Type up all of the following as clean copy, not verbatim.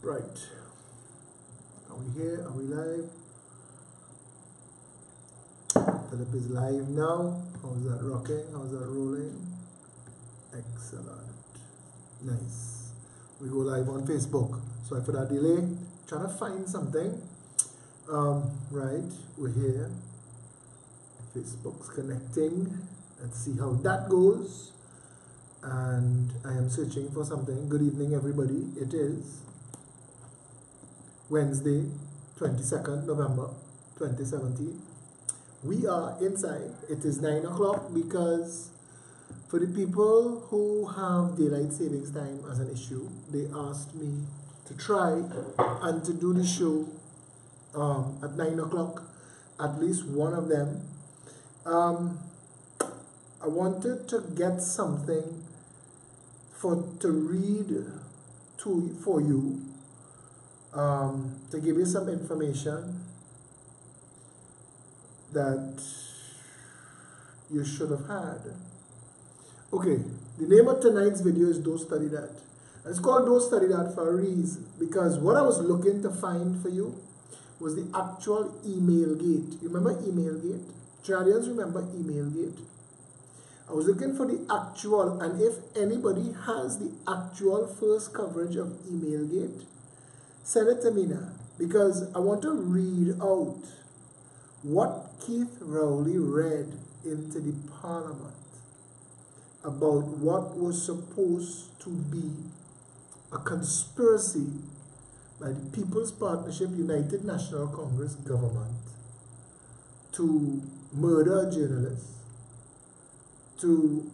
Right. Are we here? Are we live? Philip is live now. How's that rocking? How's that rolling? Excellent. Nice. We go live on Facebook. Sorry for that delay. Trying to find something. Right. We're here. Facebook's connecting. Let's see how that goes. And I am searching for something. Good evening, everybody. It is Wednesday, 22nd November 2017. We are inside. It is 9 o'clock because for the people who have daylight savings time as an issue, they asked me to try and to do the show at 9 o'clock, at least one of them. I wanted to get something to read for you, to give you some information that you should have had. Okay, the name of tonight's video is Doh Study Dat. It's called Doh Study Dat for a reason, because what I was looking to find for you was the actual email gate. You remember email gate? Trinidadians remember email gate? I was looking for the actual, and if anybody has the actual first coverage of email gate, send it to me now, because I want to read out what Keith Rowley read into the Parliament about what was supposed to be a conspiracy by the People's Partnership United National Congress government to murder a journalist, to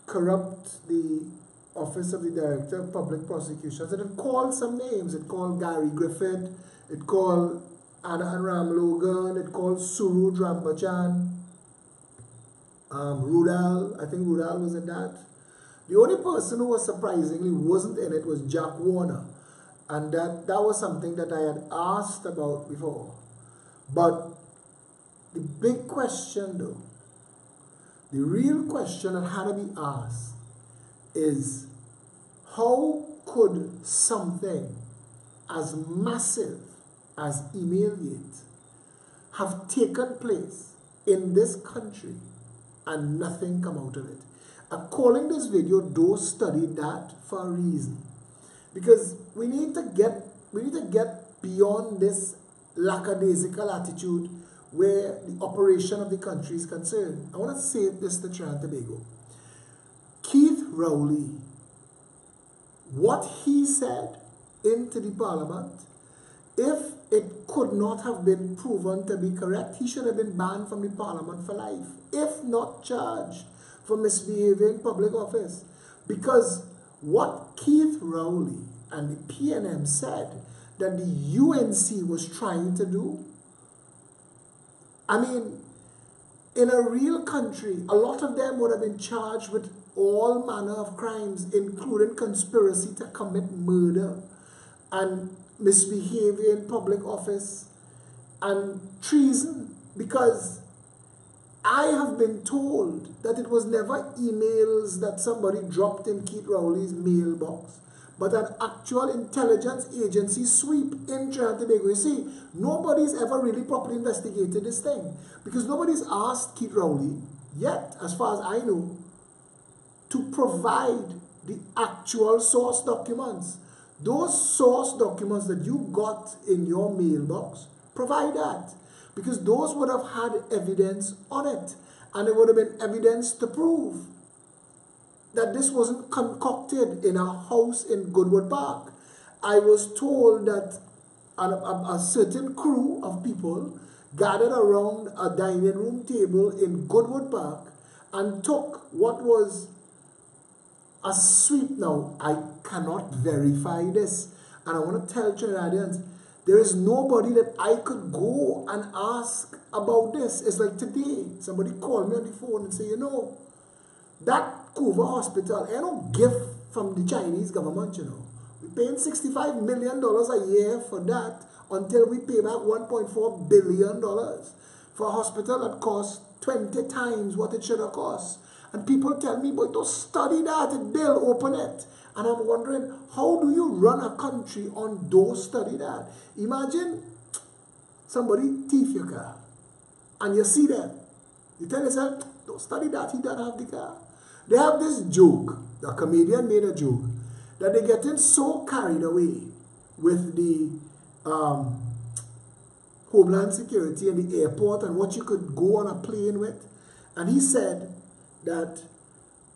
corrupt the Office of the Director of Public Prosecutions. And it called some names. It called Gary Griffith, it called Anna and Ram Logan, it called Suru Drambachan, Rudal, I think Rudal was in that. The only person who was surprisingly wasn't in it was Jack Warner. And that was something that I had asked about before. But the big question though, the real question that had to be asked is, how could something as massive as Emailgate have taken place in this country and nothing come out of it? I'm calling this video Doh Study Dat for a reason, because we need to get beyond this lackadaisical attitude where the operation of the country is concerned. I want to say this to Trinidad and Tobago. Keith Rowley, what he said into the Parliament, if it could not have been proven to be correct, he should have been banned from the Parliament for life, if not charged for misbehaving in public office. Because what Keith Rowley and the PNM said that the UNC was trying to do, I mean, in a real country, a lot of them would have been charged with all manner of crimes, including conspiracy to commit murder and misbehavior in public office and treason, because I have been told that it was never emails that somebody dropped in Keith Rowley's mailbox, but an actual intelligence agency sweep in Trinidad and Tobago. You see, nobody's ever really properly investigated this thing, because nobody's asked Keith Rowley yet, as far as I know, to provide the actual source documents. Those source documents that you got in your mailbox, provide that, because those would have had evidence on it, and it would have been evidence to prove that this wasn't concocted in a house in Goodwood Park. I was told that a certain crew of people gathered around a dining room table in Goodwood Park and took what was a sweep. Now, I cannot verify this, and I want to tell Trinidadians, there is nobody that I could go and ask about this. It's like today, somebody called me on the phone and say, you know, that Cuba hospital, I don't gift from the Chinese government, you know. We're paying $65 million a year for that until we pay back $1.4 billion for a hospital that costs 20 times what it should have cost. And people tell me, boy, don't study that, they'll open it. And I'm wondering, how do you run a country on Doh Study Dat? Imagine somebody thief your car, and you see them. You tell yourself, don't study that, he doesn't have the car. They have this joke, the comedian made a joke, that they're getting so carried away with the Homeland Security and the airport and what you could go on a plane with. And he said that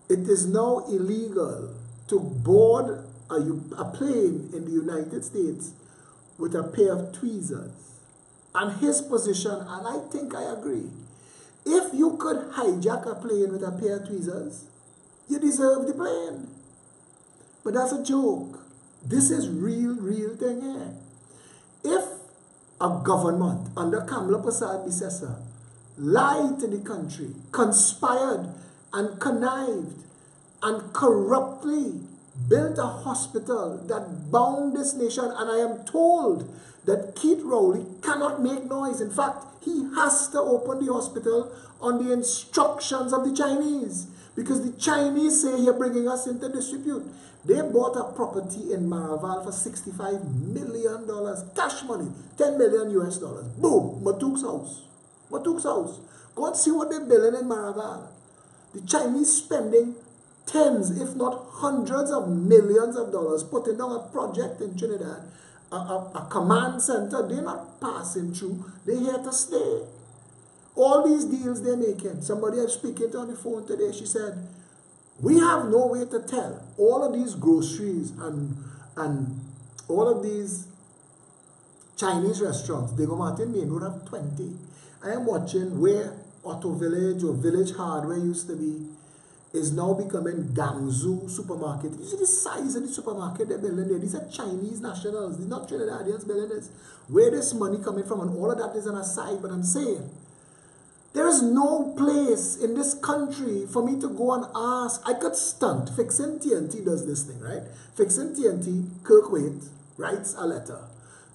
it is now illegal to board a plane in the United States with a pair of tweezers. And his position, and I think I agree, if you could hijack a plane with a pair of tweezers, you deserve the plane. But that's a joke. This is real thing here. If a government under Kamala Prasad Bisesa lied to the country, conspired and connived and corruptly built a hospital that bound this nation, and I am told that Keith Rowley cannot make noise. In fact, he has to open the hospital on the instructions of the Chinese, because the Chinese say you're bringing us into disrepute. They bought a property in Maraval for $65 million, cash money, 10 million US dollars. Boom, Matuk's house. Matuk's house. Go and see what they're building in Maraval. The Chinese spending tens, if not hundreds of millions of dollars putting down a project in Trinidad, a command center. They're not passing through, they're here to stay. All these deals they're making. Somebody I was speaking to on the phone today, she said, we have no way to tell. All of these groceries and all of these Chinese restaurants, they go Martin Main Road have 20. I am watching where Auto Village or Village Hardware used to be is now becoming Gangzhou supermarket. You see the size of the supermarket they're building there. These are Chinese nationals. These are not Trinidadians building this. Where this money coming from and all of that is an aside, but I'm saying there is no place in this country for me to go and ask. I could stunt. Fixing TNT does this thing, right? Fixing TNT, Kirkwaite writes a letter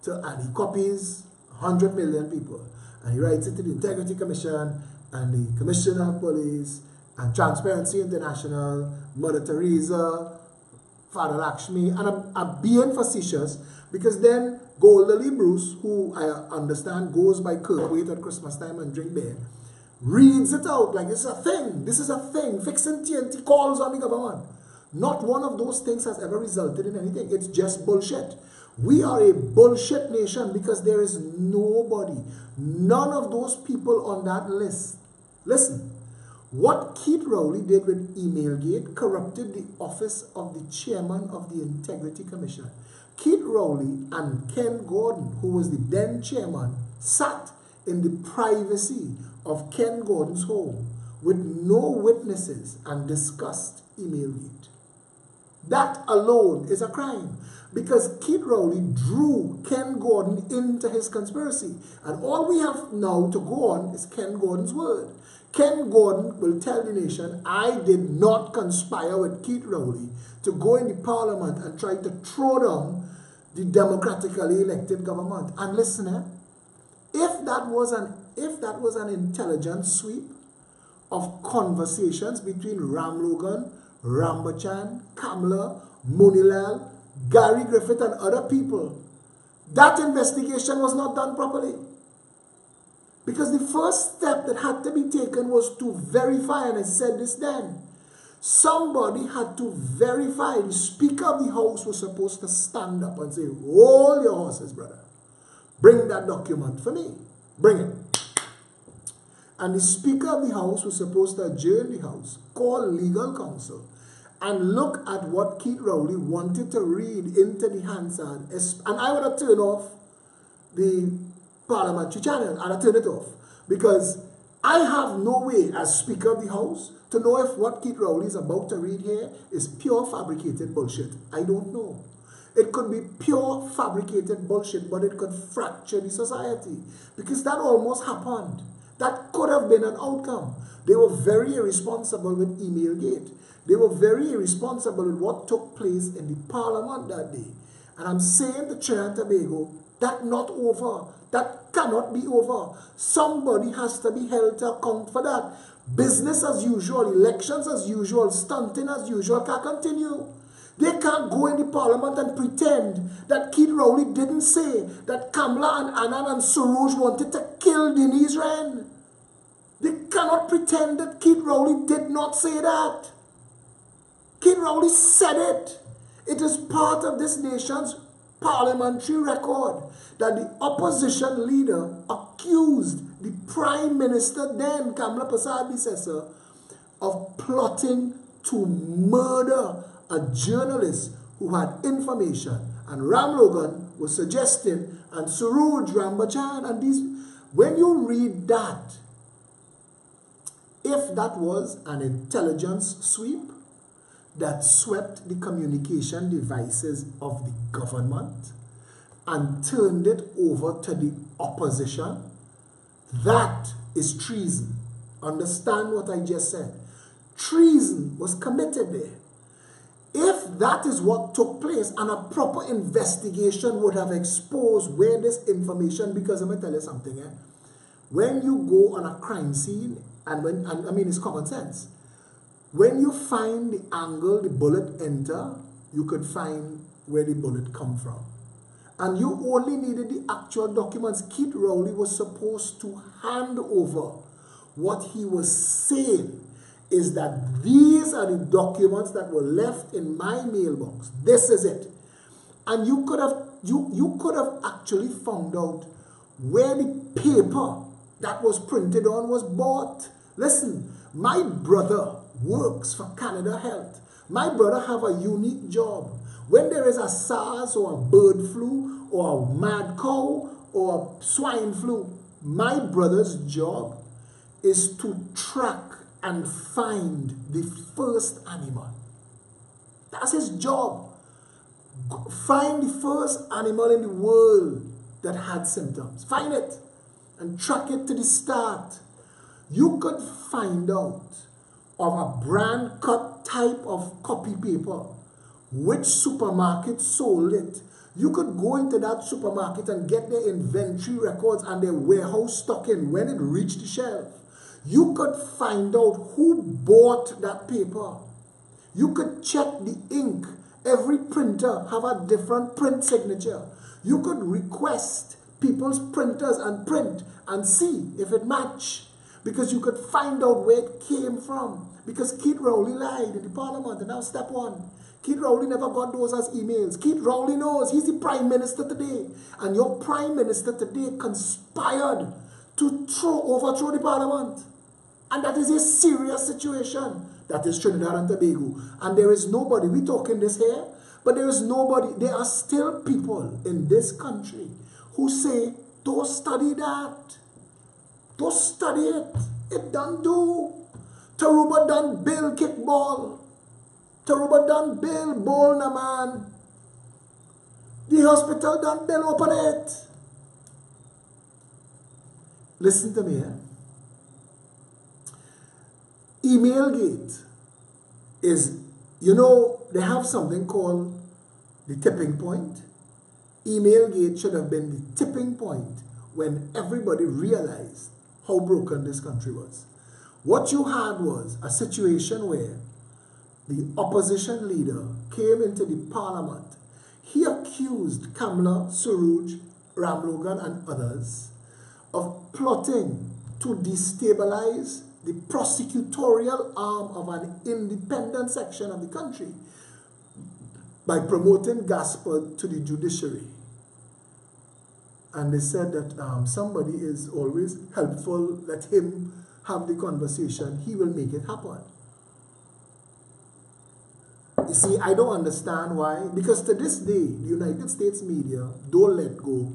and he copies 100 million people. And he writes it to the Integrity Commission and the Commissioner of Police and Transparency International, Mother Teresa, Father Lakshmi, and I'm being facetious because then Goldie Bruce, who I understand goes by Kirkwaite at Christmas time and drink beer, reads it out like it's a thing. This is a thing. Fixing TNT calls on the government. Not one of those things has ever resulted in anything. It's just bullshit. We are a bullshit nation because there is nobody, none of those people on that list. Listen. What Keith Rowley did with Emailgate corrupted the office of the chairman of the Integrity Commission. Keith Rowley and Ken Gordon, who was the then chairman, sat in the privacy of Ken Gordon's home with no witnesses and discussed Emailgate. That alone is a crime because Keith Rowley drew Ken Gordon into his conspiracy. And all we have now to go on is Ken Gordon's word. Ken Gordon will tell the nation, I did not conspire with Keith Rowley to go in the parliament and try to throw down the democratically elected government. And listen, if that was an intelligent sweep of conversations between Ram Logan, Rambachan, Kamala, Munilal, Gary Griffith and other people, that investigation was not done properly. Because the first step that had to be taken was to verify, and I said this then, somebody had to verify. The Speaker of the House was supposed to stand up and say, hold your horses, brother. Bring that document for me. Bring it. And the Speaker of the House was supposed to adjourn the House, call legal counsel, and look at what Keith Rowley wanted to read into the Hansard. And I would have turned off the parliamentary channel and I turn it off because I have no way as Speaker of the House to know if what Keith Rowley is about to read here is pure fabricated bullshit. I don't know. It could be pure fabricated bullshit, but it could fracture the society because that almost happened. That could have been an outcome. They were very irresponsible with Emailgate. They were very irresponsible with what took place in the parliament that day. And I'm saying to Trinidad and Tobago, That not over. That cannot be over. Somebody has to be held to account for that. Business as usual, elections as usual, stunting as usual can continue. They can't go in the parliament and pretend that Keith Rowley didn't say that Kamala and Anand and Suruj wanted to kill Denise Wren. They cannot pretend that Keith Rowley did not say that. Keith Rowley said it. It is part of this nation's parliamentary record that the opposition leader accused the Prime Minister then, Kamala Prasad Bisesa, of plotting to murder a journalist who had information. And Ram Logan was suggesting, and Suruj Rambachan, and these, when you read that, if that was an intelligence sweep that swept the communication devices of the government and turned it over to the opposition, that is treason. Understand what I just said. Treason was committed there. If that is what took place, and a proper investigation would have exposed where this information, because I'm going to tell you something, when you go on a crime scene, I mean it's common sense, when you find the angle the bullet enter, you could find where the bullet come from. And you only needed the actual documents. Keith Rowley was supposed to hand over. What he was saying is that these are the documents that were left in my mailbox. This is it. And you could have actually found out where the paper that was printed on was bought. Listen, my brother works for Canada Health. My brother have a unique job. When there is a SARS or a bird flu or a mad cow or a swine flu, my brother's job is to track and find the first animal. That's his job. Find the first animal in the world that had symptoms. Find it and track it to the start. You could find out of a brand cut type of copy paper which supermarket sold it. You could go into that supermarket and get their inventory records and their warehouse stocking when it reached the shelf. You could find out who bought that paper. You could check the ink. Every printer have a different print signature. You could request people's printers and print and see if it matched. Because you could find out where it came from. Because Keith Rowley lied in the parliament. And now step one. Keith Rowley never got those as emails. Keith Rowley knows he's the Prime Minister today. And your Prime Minister today conspired to overthrow the parliament. And that is a serious situation. That is Trinidad and Tobago. And there is nobody, we're talking this here, but there is nobody, there are still people in this country who say, don't study that. Don't study it. It done do. Taruba done bill kickball. Taruba done bill bowl na man. The hospital done bill open it. Listen to me, Emailgate is, you know, they have something called the tipping point. Emailgate should have been the tipping point when everybody realized how broken this country was. What you had was a situation where the opposition leader came into the parliament. He accused Kamala, Suruj, Ramlogan and others of plotting to destabilize the prosecutorial arm of an independent section of the country by promoting gospel to the judiciary. And they said that somebody is always helpful, let him have the conversation, he will make it happen. You see, I don't understand why, because to this day, the United States media don't let go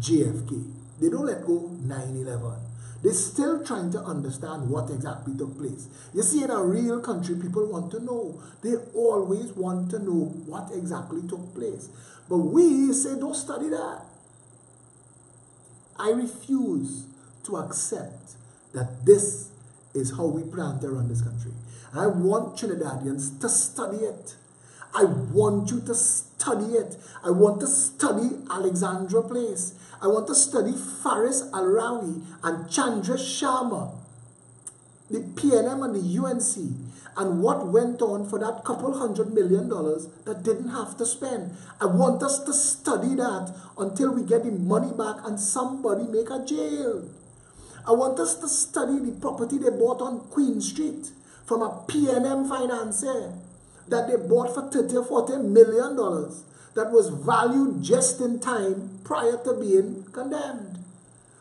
JFK. They don't let go 9/11. They're still trying to understand what exactly took place. You see, in a real country, people want to know. They always want to know what exactly took place. But we say, don't study that. I refuse to accept that this is how we plan to run this country. I want Trinidadians to study it. I want you to study it. I want to study Alexandra Place. I want to study Faris Al-Rawi and Chandra Sharma, the PNM and the UNC, and what went on for that couple $100 million that didn't have to spend. I want us to study that until we get the money back and somebody make a jail. I want us to study the property they bought on Queen Street from a PNM financier that they bought for $30 or $40 million that was valued just in time prior to being condemned.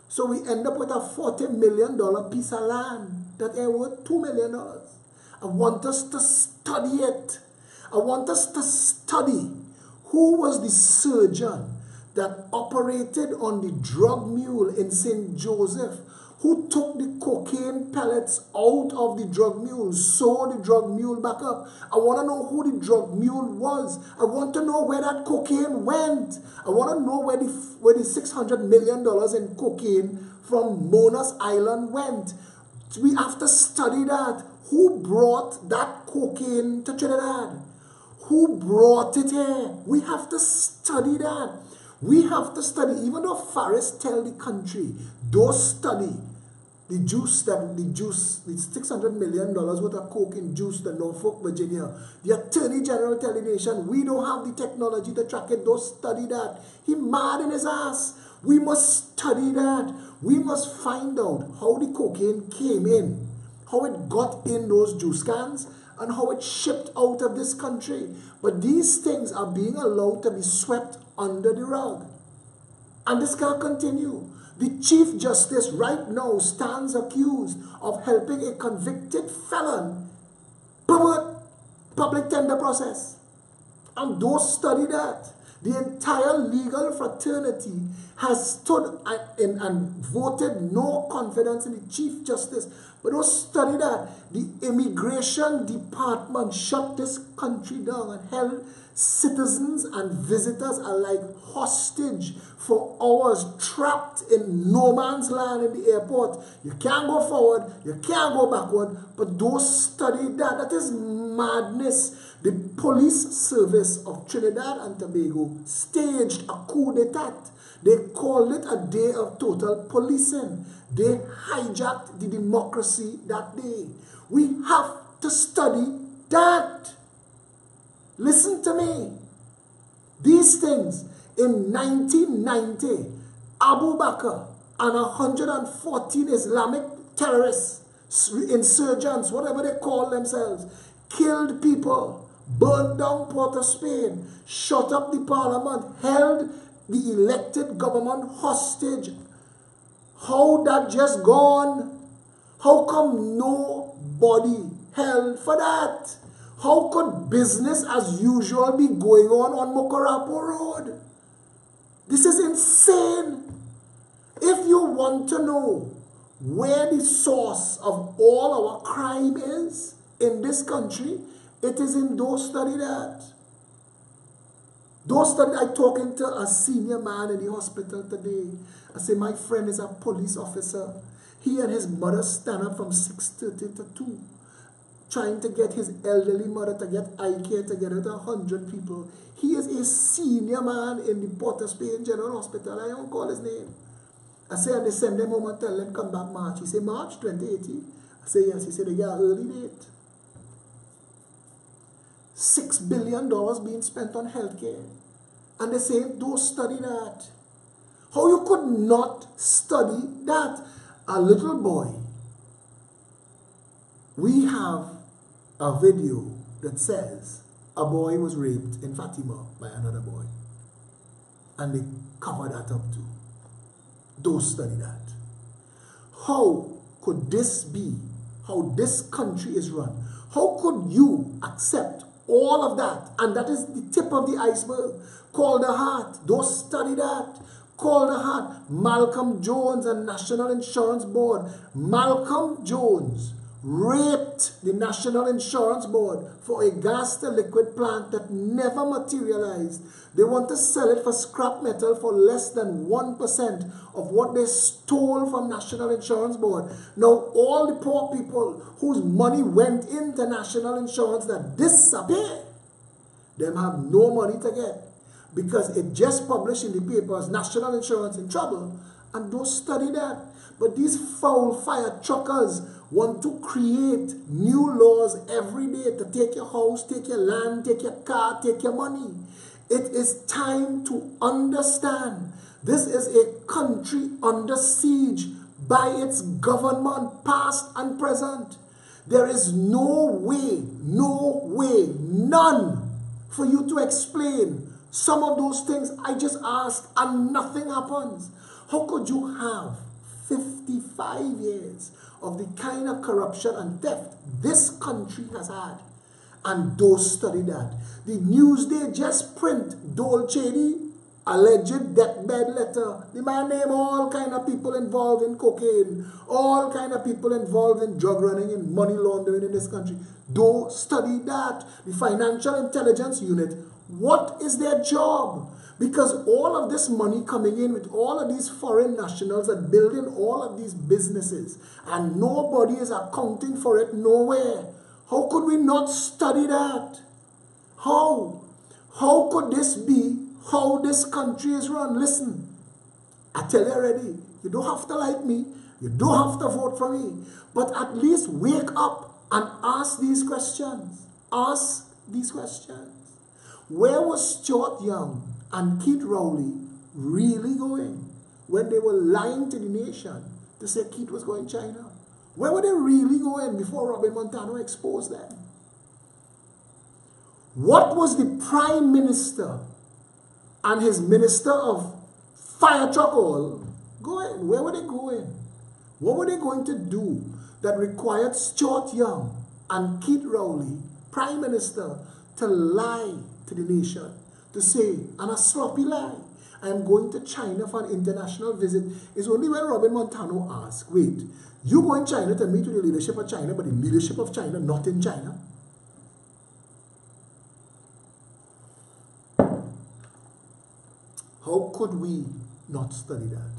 So we end up with a $40 million piece of land that is worth $2 million. I want us to study it. I want us to study who was the surgeon that operated on the drug mule in St. Joseph, who took the cocaine pellets out of the drug mule, sewed the drug mule back up. I want to know who the drug mule was. I want to know where that cocaine went. I want to know where the $600 million in cocaine from Monas Island went. We have to study that. Who brought that cocaine to Trinidad? Who brought it here? We have to study that. We have to study, even though Faris tell the country, don't study the $600 million worth of coke in juice to Norfolk, Virginia. The Attorney General tell the nation, we don't have the technology to track it, don't study that. He mad in his ass. We must study that. We must find out how the cocaine came in, how it got in those juice cans, and how it shipped out of this country. But these things are being allowed to be swept under the rug. And this can't continue. The Chief Justice right now stands accused of helping a convicted felon pervert public tender process. And don't study that. The entire legal fraternity has stood in and voted no confidence in the Chief Justice. But don't study that. The Immigration Department shut this country down and held citizens and visitors alike hostage for hours, trapped in no man's land in the airport. You can't go forward, you can't go backward, but don't study that. That is madness. The police service of Trinidad and Tobago staged a coup d'etat. They called it a day of total policing. They hijacked the democracy that day. We have to study that. Listen to me. These things, in 1990, Abu Bakr and 114 Islamic terrorists, insurgents, whatever they call themselves, killed people, burned down Port of Spain, shut up the parliament, held the elected government hostage. How that just gone? How come nobody held for that? How could business as usual be going on Mokorapo Road? This is insane. If you want to know where the source of all our crime is in this country, it is in Doh Study Dat. Doh Study Dat. I'm talking to a senior man in the hospital today. I say, my friend is a police officer. He and his mother stand up from 6:30 to 2. Trying to get his elderly mother to get eye care together to 100 people. He is a senior man in the Port of Spain General Hospital. I don't call his name. I say, and they send them home and tell them come back March. He say, March 2080? I say, yes. He said, they get an early date. $6 billion being spent on healthcare. And they say, don't study that. How you could not study that? A little boy. We have a video that says a boy was raped in Fatima by another boy. And they cover that up too. Don't study that. How could this be how this country is run? How could you accept all of that? And that is the tip of the iceberg. Call the heart. Don't study that. Call the heart. Malcolm Jones and National Insurance Board. Malcolm Jones raped the National Insurance Board for a gas to liquid plant that never materialized. They want to sell it for scrap metal for less than 1% of what they stole from National Insurance Board. Now all the poor people whose money went into National Insurance that disappear, Them have no money to get because it just published in the papers, national insurance in trouble, and don't study that. But these foul fire truckers want to create new laws every day to take your house, take your land, take your car, take your money. It is time to understand this is a country under siege by its government, past and present. There is no way, none for you to explain some of those things I just asked and nothing happens. How could you have 55 years of the kind of corruption and theft this country has had? And Doh Study Dat. The Newsday just print Doh Shady alleged deathbed letter. The man named all kind of people involved in cocaine, all kind of people involved in drug running and money laundering in this country. Doh Study Dat. The Financial Intelligence Unit, what is their job? Because all of this money coming in with all of these foreign nationals are building all of these businesses and nobody is accounting for it nowhere. How could we not study that? How? How could this be how this country is run? Listen, I tell you already, you don't have to like me, you don't have to vote for me, but at least wake up and ask these questions. Ask these questions. Where was Stuart Young and Keith Rowley really going when they were lying to the nation to say Keith was going to China? Where were they really going before Robin Montano exposed them? What was the Prime Minister and his Minister of Fire Truck Oil going? Where were they going? What were they going to do that required Stuart Young and Keith Rowley, Prime Minister, to lie to the nation, to say, and a sloppy lie, I am going to China for an international visit? It's only when Robin Montano asked, wait, you go in China to meet with the leadership of China, but the leadership of China not in China? How could we not study that?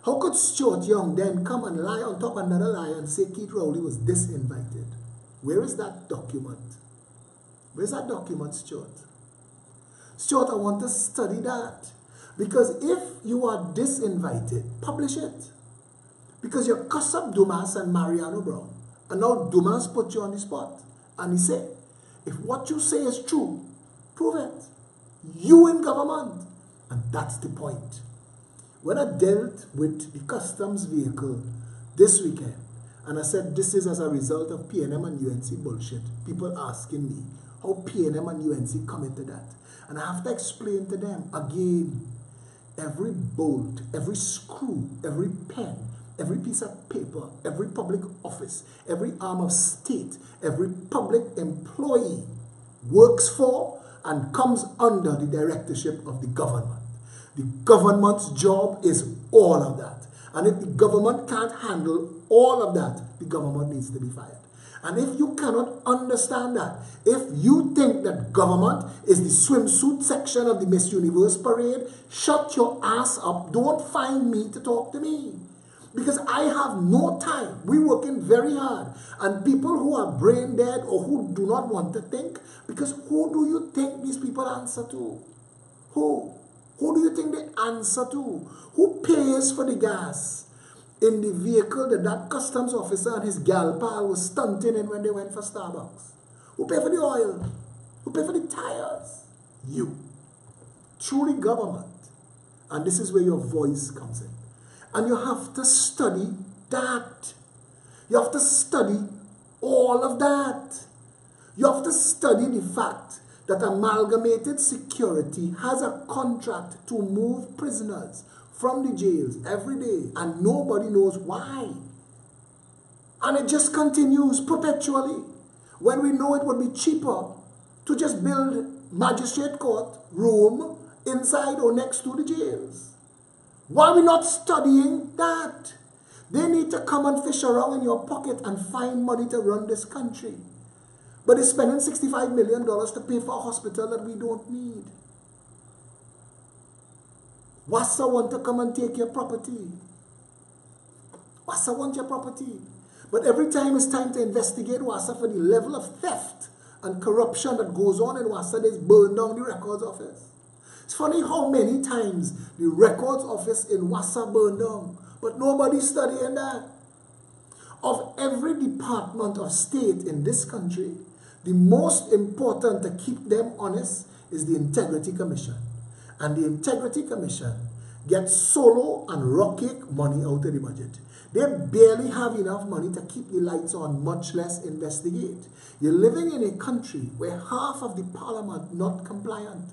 How could Stuart Young then come and lie on top of another lie and say Keith Rowley was disinvited? Where is that document? Where's that document, Stuart? Stuart, I want to study that. Because if you are disinvited, publish it. Because you cuss up Dumas and Mariano Brown. And now Dumas put you on the spot. And he said, if what you say is true, prove it. You in government. And that's the point. When I dealt with the customs vehicle this weekend, and I said this is as a result of PNM and UNC bullshit, people asking me how PNM and UNC come into that. And I have to explain to them again, every bolt, every screw, every pen, every piece of paper, every public office, every arm of state, every public employee works for and comes under the directorship of the government. The government's job is all of that. And if the government can't handle all of that, the government needs to be fired. And if you cannot understand that, if you think that government is the swimsuit section of the Miss Universe parade, shut your ass up. Don't find me to talk to me. Because I have no time. We're working very hard. And people who are brain dead or who do not want to think, because who do you think these people answer to? Who? Who do you think they answer to? Who pays for the gas in the vehicle that that customs officer and his gal pal was stunting in when they went for Starbucks? Who pay for the oil? Who pay for the tires? You. Through the government. And this is where your voice comes in. And you have to study that. You have to study all of that. You have to study the fact that Amalgamated Security has a contract to move prisoners from the jails every day and nobody knows why. And it just continues perpetually when we know it would be cheaper to just build magistrate court room inside or next to the jails. Why are we not studying that? They need to come and fish around in your pocket and find money to run this country. But they're spending $65 million to pay for a hospital that we don't need. Wassa want to come and take your property. Wassa want your property. But every time it's time to investigate Wassa for the level of theft and corruption that goes on in Wassa, they burn down the records office. It's funny how many times the records office in Wassa burned down, but nobody's studying that. Of every department of state in this country, the most important to keep them honest is the Integrity Commission. And the Integrity Commission gets solo and rock cake money out of the budget. They barely have enough money to keep the lights on, much less investigate. You're living in a country where half of the parliament not compliant.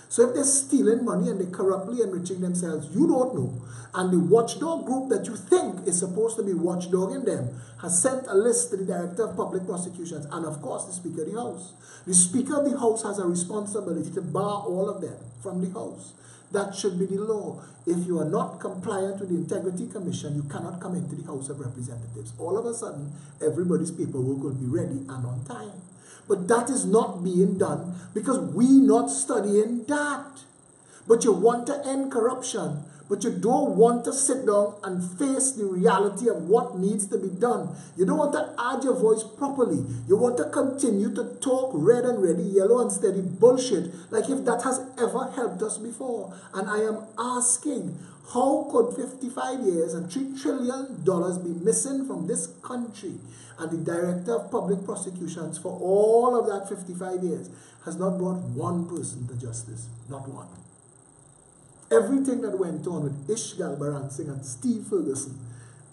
So if they're stealing money and they're corruptly enriching themselves, you don't know. And the watchdog group that you think is supposed to be watchdogging them has sent a list to the Director of Public Prosecutions and, of course, the Speaker of the House. The Speaker of the House has a responsibility to bar all of them from the House. That should be the law. If you are not compliant with the Integrity Commission, you cannot come into the House of Representatives. All of a sudden, everybody's paperwork will be ready and on time. But that is not being done because we're not studying that. But you want to end corruption, but you don't want to sit down and face the reality of what needs to be done. You don't want to add your voice properly. You want to continue to talk red and ready, yellow and steady bullshit, like if that has ever helped us before. And I am asking, how could 55 years and $3 trillion be missing from this country? And the Director of Public Prosecutions for all of that 55 years has not brought one person to justice. Not one. Everything that went on with Ish Galbaransing and Steve Ferguson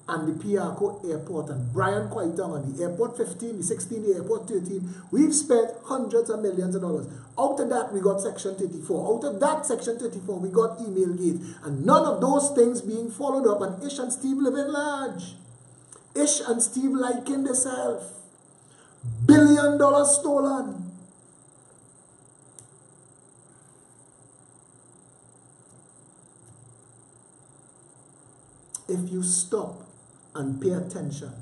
and the Piarco Airport and Brian Quaitang on the Airport 15, the 16, the Airport 13, we've spent hundreds of millions of dollars. Out of that, we got Section 34. Out of that Section 34, we got Email Gate. And none of those things being followed up, and Ish and Steve living large. Ish and Steve liking themselves. $1 billion stolen. If you stop and pay attention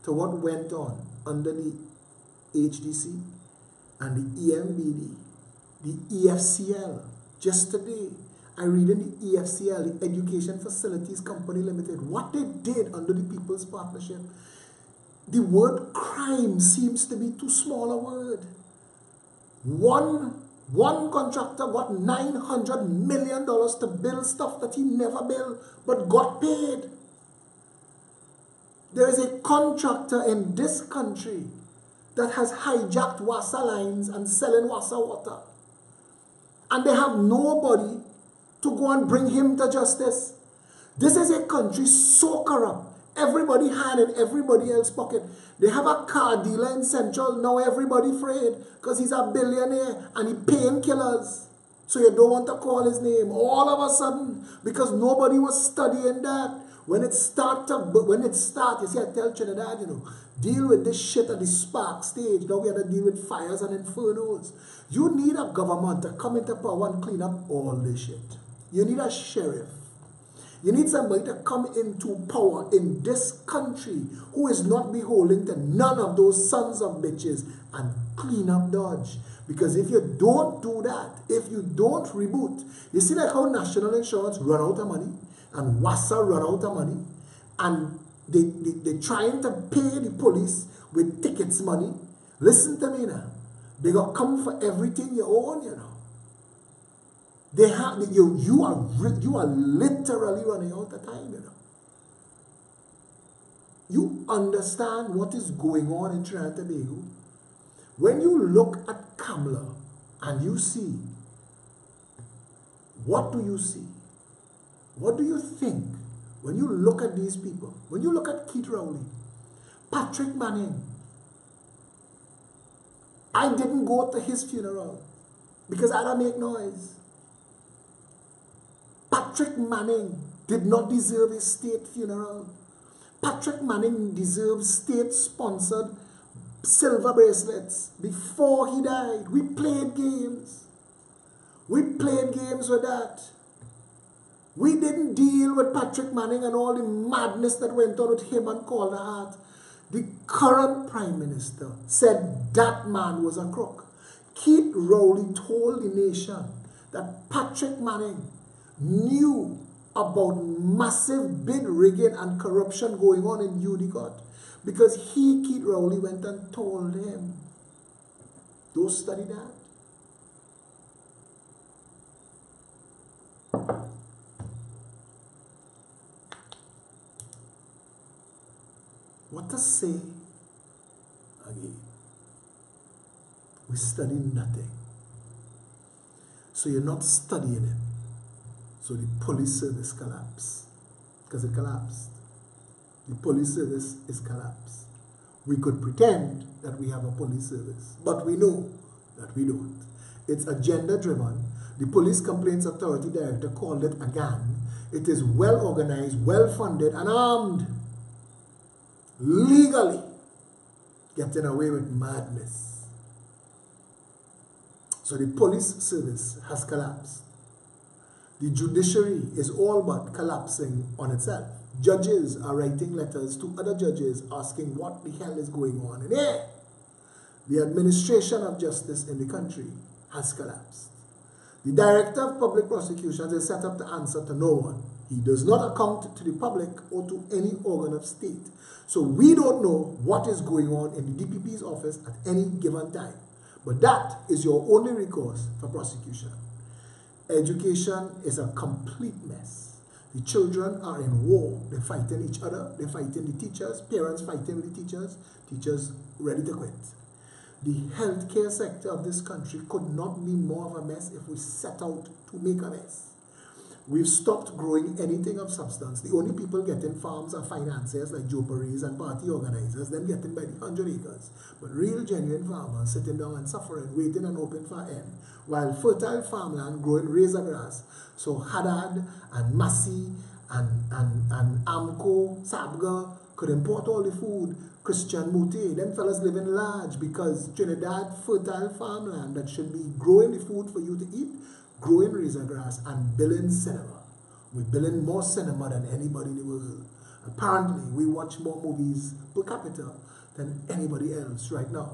to what went on under the HDC and the EMBD, the EFCL, just today, I read in the EFCL, the Education Facilities Company Limited, what they did under the People's Partnership. The word crime seems to be too small a word. One contractor got $900 million to build stuff that he never built, but got paid. There is a contractor in this country that has hijacked Wassa lines and selling Wassa water. And they have nobody to go and bring him to justice. This is a country so corrupt. Everybody hand in everybody else's pocket. They have a car dealer in Central. Now everybody afraid because he's a billionaire and he paying killers. So you don't want to call his name. All of a sudden, because nobody was studying that. When it starts, you see, I tell Trinidad, deal with this shit at the spark stage. Now we have to deal with fires and infernos. You need a government to come into power and clean up all this shit. You need a sheriff. You need somebody to come into power in this country who is not beholden to none of those sons of bitches and clean up Dodge. Because if you don't do that, if you don't reboot, you see like how National Insurance run out of money and Wassa run out of money and they're trying to pay the police with tickets money. Listen to me now. They got come for everything you own, They have you are literally running out of time, You understand what is going on in Trinidad and Tobago? When you look at Kamala and you see, what do you see? What do you think when you look at these people? When you look at Keith Rowley, Patrick Manning, I didn't go to his funeral because I don't make noise. Patrick Manning did not deserve a state funeral. Patrick Manning deserves state-sponsored silver bracelets before he died. We played games. We played games with that. We didn't deal with Patrick Manning and all the madness that went on with him and Calder Hart. The current Prime Minister said that man was a crook. Keith Rowley told the nation that Patrick Manning knew about massive bid rigging and corruption going on in UDCOT because Keith Rowley, went and told him. Doh Study Dat. What to say again? We study nothing. So you're not studying it. So the police service collapsed. Because it collapsed. The police service is collapsed. We could pretend that we have a police service, but we know that we don't. It's agenda driven. The Police Complaints Authority Director called it a gang. It is well organized, well funded, and armed. Legally getting away with madness. So the police service has collapsed. The judiciary is all but collapsing on itself. Judges are writing letters to other judges asking what the hell is going on in here. The administration of justice in the country has collapsed. The Director of Public Prosecutions is set up to answer to no one. He does not account to the public or to any organ of state. So we don't know what is going on in the DPP's office at any given time. But that is your only recourse for prosecution. Education is a complete mess. The children are in war. They're fighting each other. They're fighting the teachers. Parents fighting with the teachers. Teachers ready to quit. The healthcare sector of this country could not be more of a mess if we set out to make a mess. We've stopped growing anything of substance. The only people getting farms are financiers like Joe Paris and party organizers, them getting by the 100 acres. But real genuine farmers sitting down and suffering, waiting and hoping for end, while fertile farmland growing razor grass. So Haddad and Massey and Amco, Sabga could import all the food. Christian Moutet, them fellas living large because Trinidad fertile farmland that should be growing the food for you to eat, growing razor grass and billing cinema. We're billing more cinema than anybody in the world. Apparently, we watch more movies per capita than anybody else right now.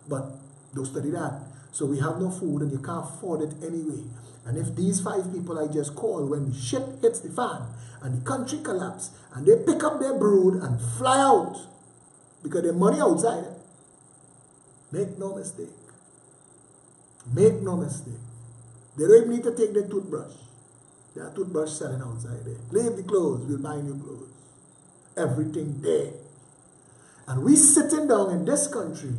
But don't study that. So we have no food and you can't afford it anyway. And if these 5 people I just called, when the shit hits the fan and the country collapses and they pick up their brood and fly out because their money outside, make no mistake. Make no mistake. They don't even need to take their toothbrush. There are toothbrush selling outside there. Leave the clothes, we'll buy new clothes. Everything there. And we sitting down in this country,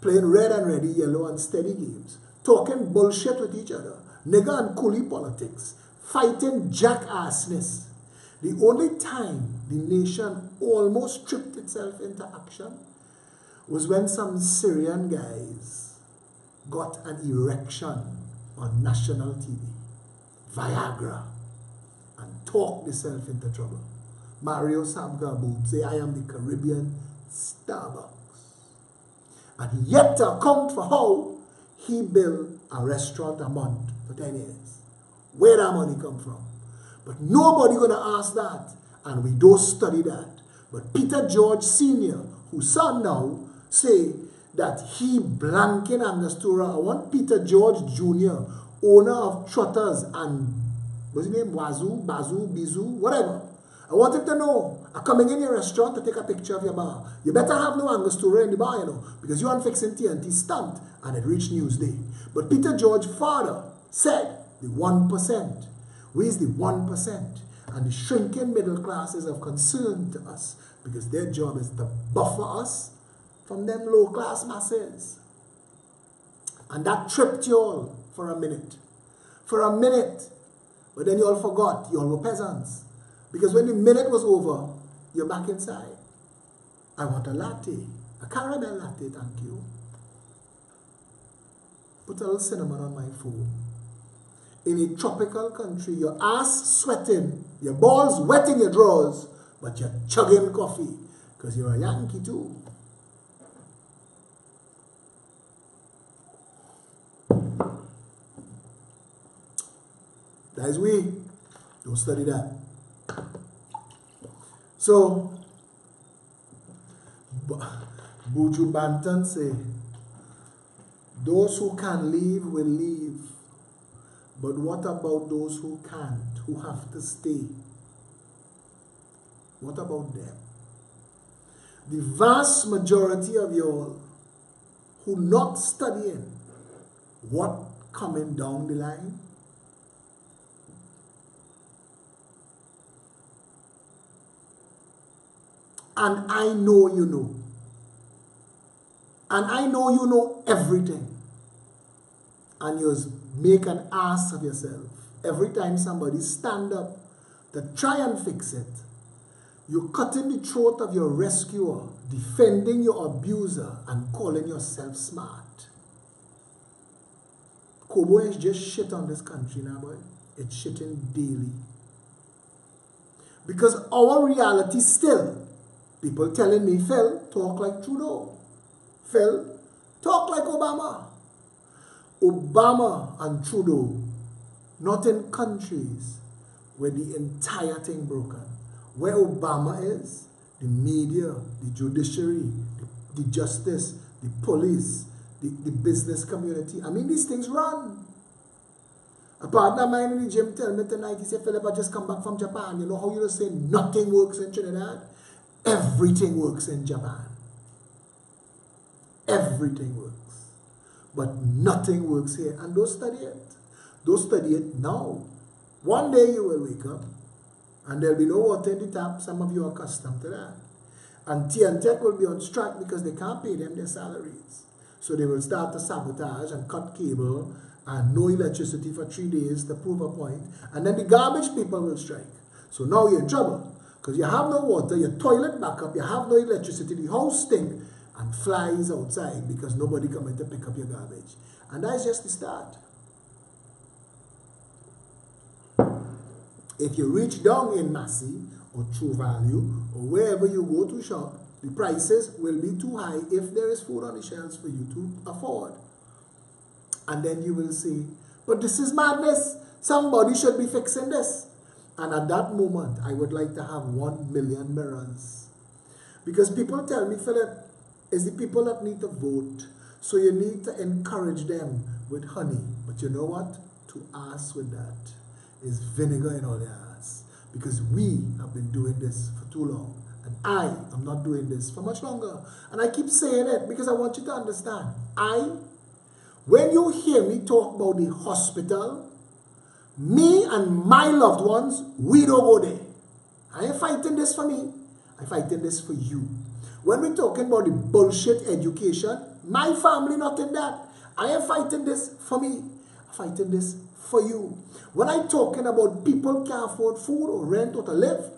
playing red and ready, yellow and steady games, talking bullshit with each other, nigger and coolie politics, fighting jackassness. The only time the nation almost tripped itself into action was when some Syrian guys got an erection on national TV, Viagra, and talked themselves into trouble. Mario Sabga would say, I am the Caribbean Starbucks. And yet to account for how he built a restaurant a month for 10 years. Where that money come from? But nobody gonna ask that, and we don't study that. But Peter George Sr., whose son now, say that he blanking Angostura. I want Peter George Jr., owner of Trotters and, what's his name, Wazoo, Bazoo, Bizoo, whatever. I want him to know, I'm coming in your restaurant to take a picture of your bar. You better have no Angostura in the bar, you know, because you're fixing TNT stunt, and it reached Newsday. But Peter George's father said, the 1%. Where's the 1%? And the shrinking middle class is of concern to us, because their job is to buffer us from them low-class masses. And that tripped you all for a minute. For a minute. But then you all forgot, you all were peasants. Because when the minute was over, you're back inside. I want a latte. A caramel latte, thank you. Put a little cinnamon on my phone. In a tropical country, your ass sweating, your balls wet in your drawers, but you're chugging coffee because you're a Yankee too. That is we. Don't study that. So, Buju Banton say, those who can leave will leave. But what about those who can't, who have to stay? What about them? The vast majority of y'all who not studying what coming down the line? And I know you know. And I know you know everything. And you make an ass of yourself. Every time somebody stand up to try and fix it, you're cutting the throat of your rescuer, defending your abuser, and calling yourself smart. Kobo is just shit on this country now, boy. It's shitting daily. Because our reality still, people telling me, Phil, talk like Trudeau. Phil, talk like Obama. Obama and Trudeau, not in countries where the entire thing broken. Where Obama is, the media, the judiciary, the justice, the police, the business community. I mean, these things run. A partner of mine in the gym tell me tonight, he said, Philip, I just come back from Japan. You know how you just say nothing works in Trinidad? Everything works in Japan. Everything works. But nothing works here. And don't study it. Don't study it now. One day you will wake up and there'll be no water in the tap. Some of you are accustomed to that. And TNTech will be on strike because they can't pay them their salaries. So they will start to sabotage and cut cable and no electricity for 3 days to prove a point. And then the garbage people will strike. So now you're in trouble because you have no water, your toilet back up, you have no electricity, the house stink and flies outside because nobody coming to pick up your garbage. And that's just the start. If you reach down in Massey or True Value or wherever you go to shop, the prices will be too high if there is food on the shelves for you to afford. And then you will say, but this is madness. Somebody should be fixing this. And at that moment, I would like to have 1 million mirrors. Because people tell me, Philip, it's the people that need to vote. So you need to encourage them with honey. But you know what? To ass with that is vinegar in all their ass. Because we have been doing this for too long. And I am not doing this for much longer. And I keep saying it because I want you to understand. When you hear me talk about the hospital, me and my loved ones, we don't go there. I ain't fighting this for me. I'm fighting this for you. When we're talking about the bullshit education, my family not in that. I am fighting this for me. I'm fighting this for you. When I'm talking about people can't afford food or rent or to live,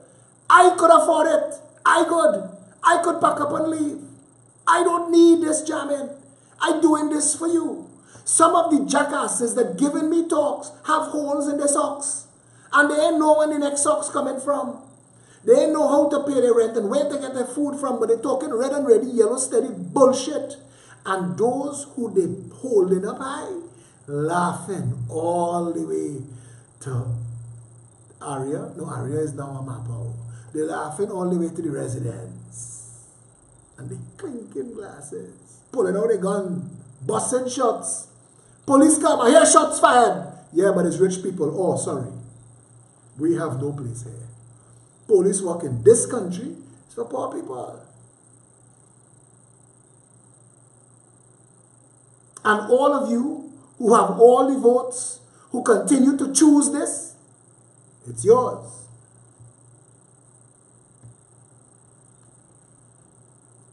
I could afford it. I could pack up and leave. I don't need this jamming. I'm doing this for you. Some of the jackasses that giving me talks have holes in their socks. And they ain't know when the next sock's coming from. They ain't know how to pay their rent and where to get their food from. But they're talking red and ready, yellow steady bullshit. And those who they holding up high, laughing all the way to Aria. No, Aria is now a Mapo. They're laughing all the way to the residence. And they clinking glasses, pulling out a gun, busting shots. Police come, I hear shots fired. Yeah, but it's rich people. Oh, sorry. We have no place here. Police work in this country is for poor people. And all of you who have all the votes, who continue to choose this, it's yours.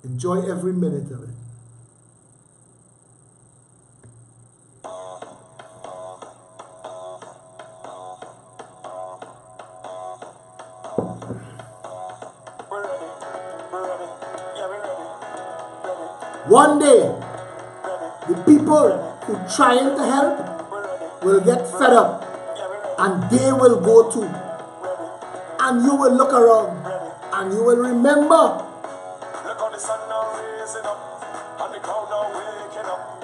Enjoy every minute of it. One day, the people who trying to help will get fed up and they will go too. And you will look around and you will remember. Look how the sun now raising up and the crowd now waking up.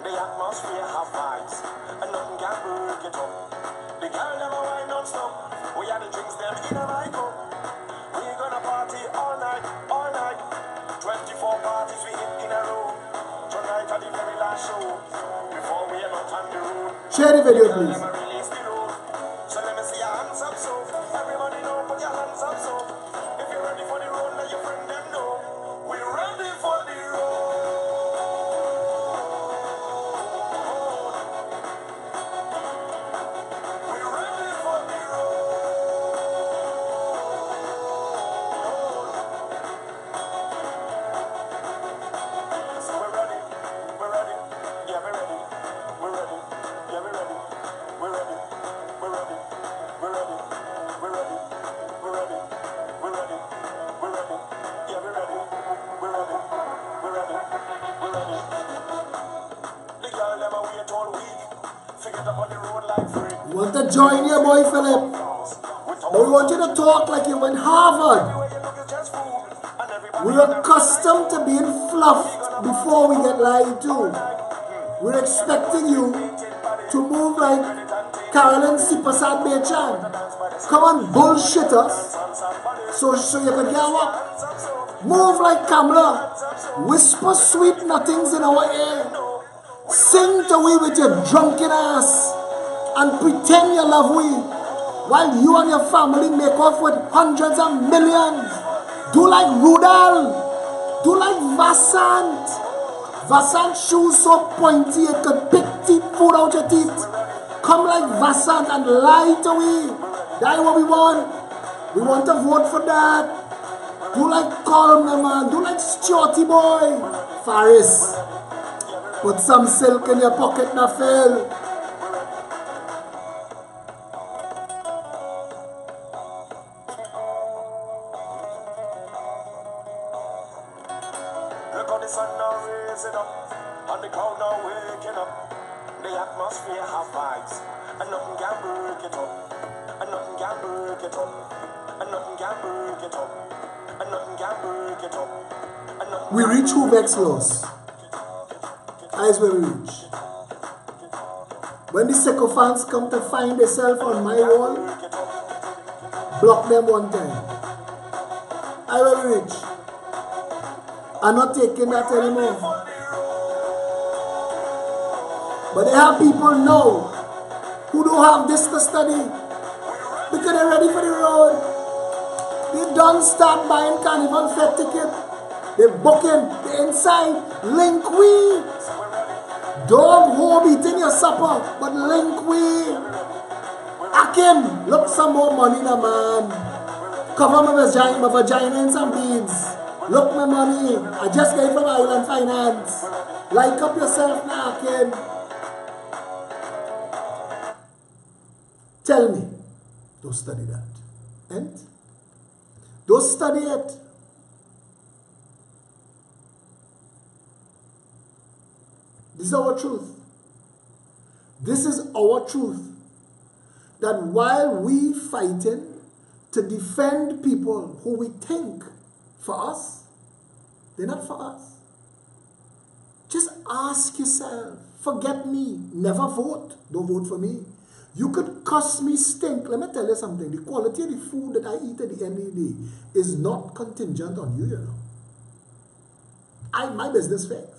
The atmosphere have vibes and nothing can break it up. The girl never wind non-stop. We had the drinks them in a my cup. We gonna party all night, all night. 24 parties we hit in a row. Tonight at the very last show. Before we are not on the road. Share the video, please. So let me see your hands up, so everybody know, put your hands up, so if you're ready for the road, let your friend them know. We're ready for the road. to join your boy Philip. But we want you to talk like you went Harvard. We're accustomed to being fluffed before we get lied to. We're expecting you to move like Carolyn Sipasad Bechan. Come on, bullshit us so you can get up. Move like Kamala. Whisper sweet nothings in our ear. Sing to we with your drunken ass and pretend you love we while you and your family make off with hundreds of millions. Do like Rudal. Do like Vassant. Vassant shoes so pointy it could pick food out your teeth. Come like Vassant and lie to we. That's what we want. We want to vote for that. Do like Coleman, man. Do like Stuarty boy. Faris. Put some silk in your pocket, na fail. Look how the sun now raising up, and the crowd now waking up. The atmosphere have vibes, and nothing can break it up, and nothing can break it up, and nothing can break it up, and nothing can break it up. We reach Hoovex laws. Eyes where we reach. When the sycophants come to find themselves on my wall, block them one time. I will reach. I'm not taking that anymore. But they have people now who don't have this to study because they're ready for the road. They don't start buying carnival fair ticket. They're booking. They're inside. Link we. Don't hope eating your supper, but link we. Akin, look some more money now, man. Cover my vagina in some beads. Look my money. I just got it from Island Finance. Like up yourself now, Akin. Tell me, don't study that. And don't study it. This is our truth. This is our truth. That while we fighting to defend people who we think for us, they're not for us. Just ask yourself, forget me, never vote. Don't vote for me. You could cuss me stink. Let me tell you something. The quality of the food that I eat at the end of the day is not contingent on you, you know. My business fixed.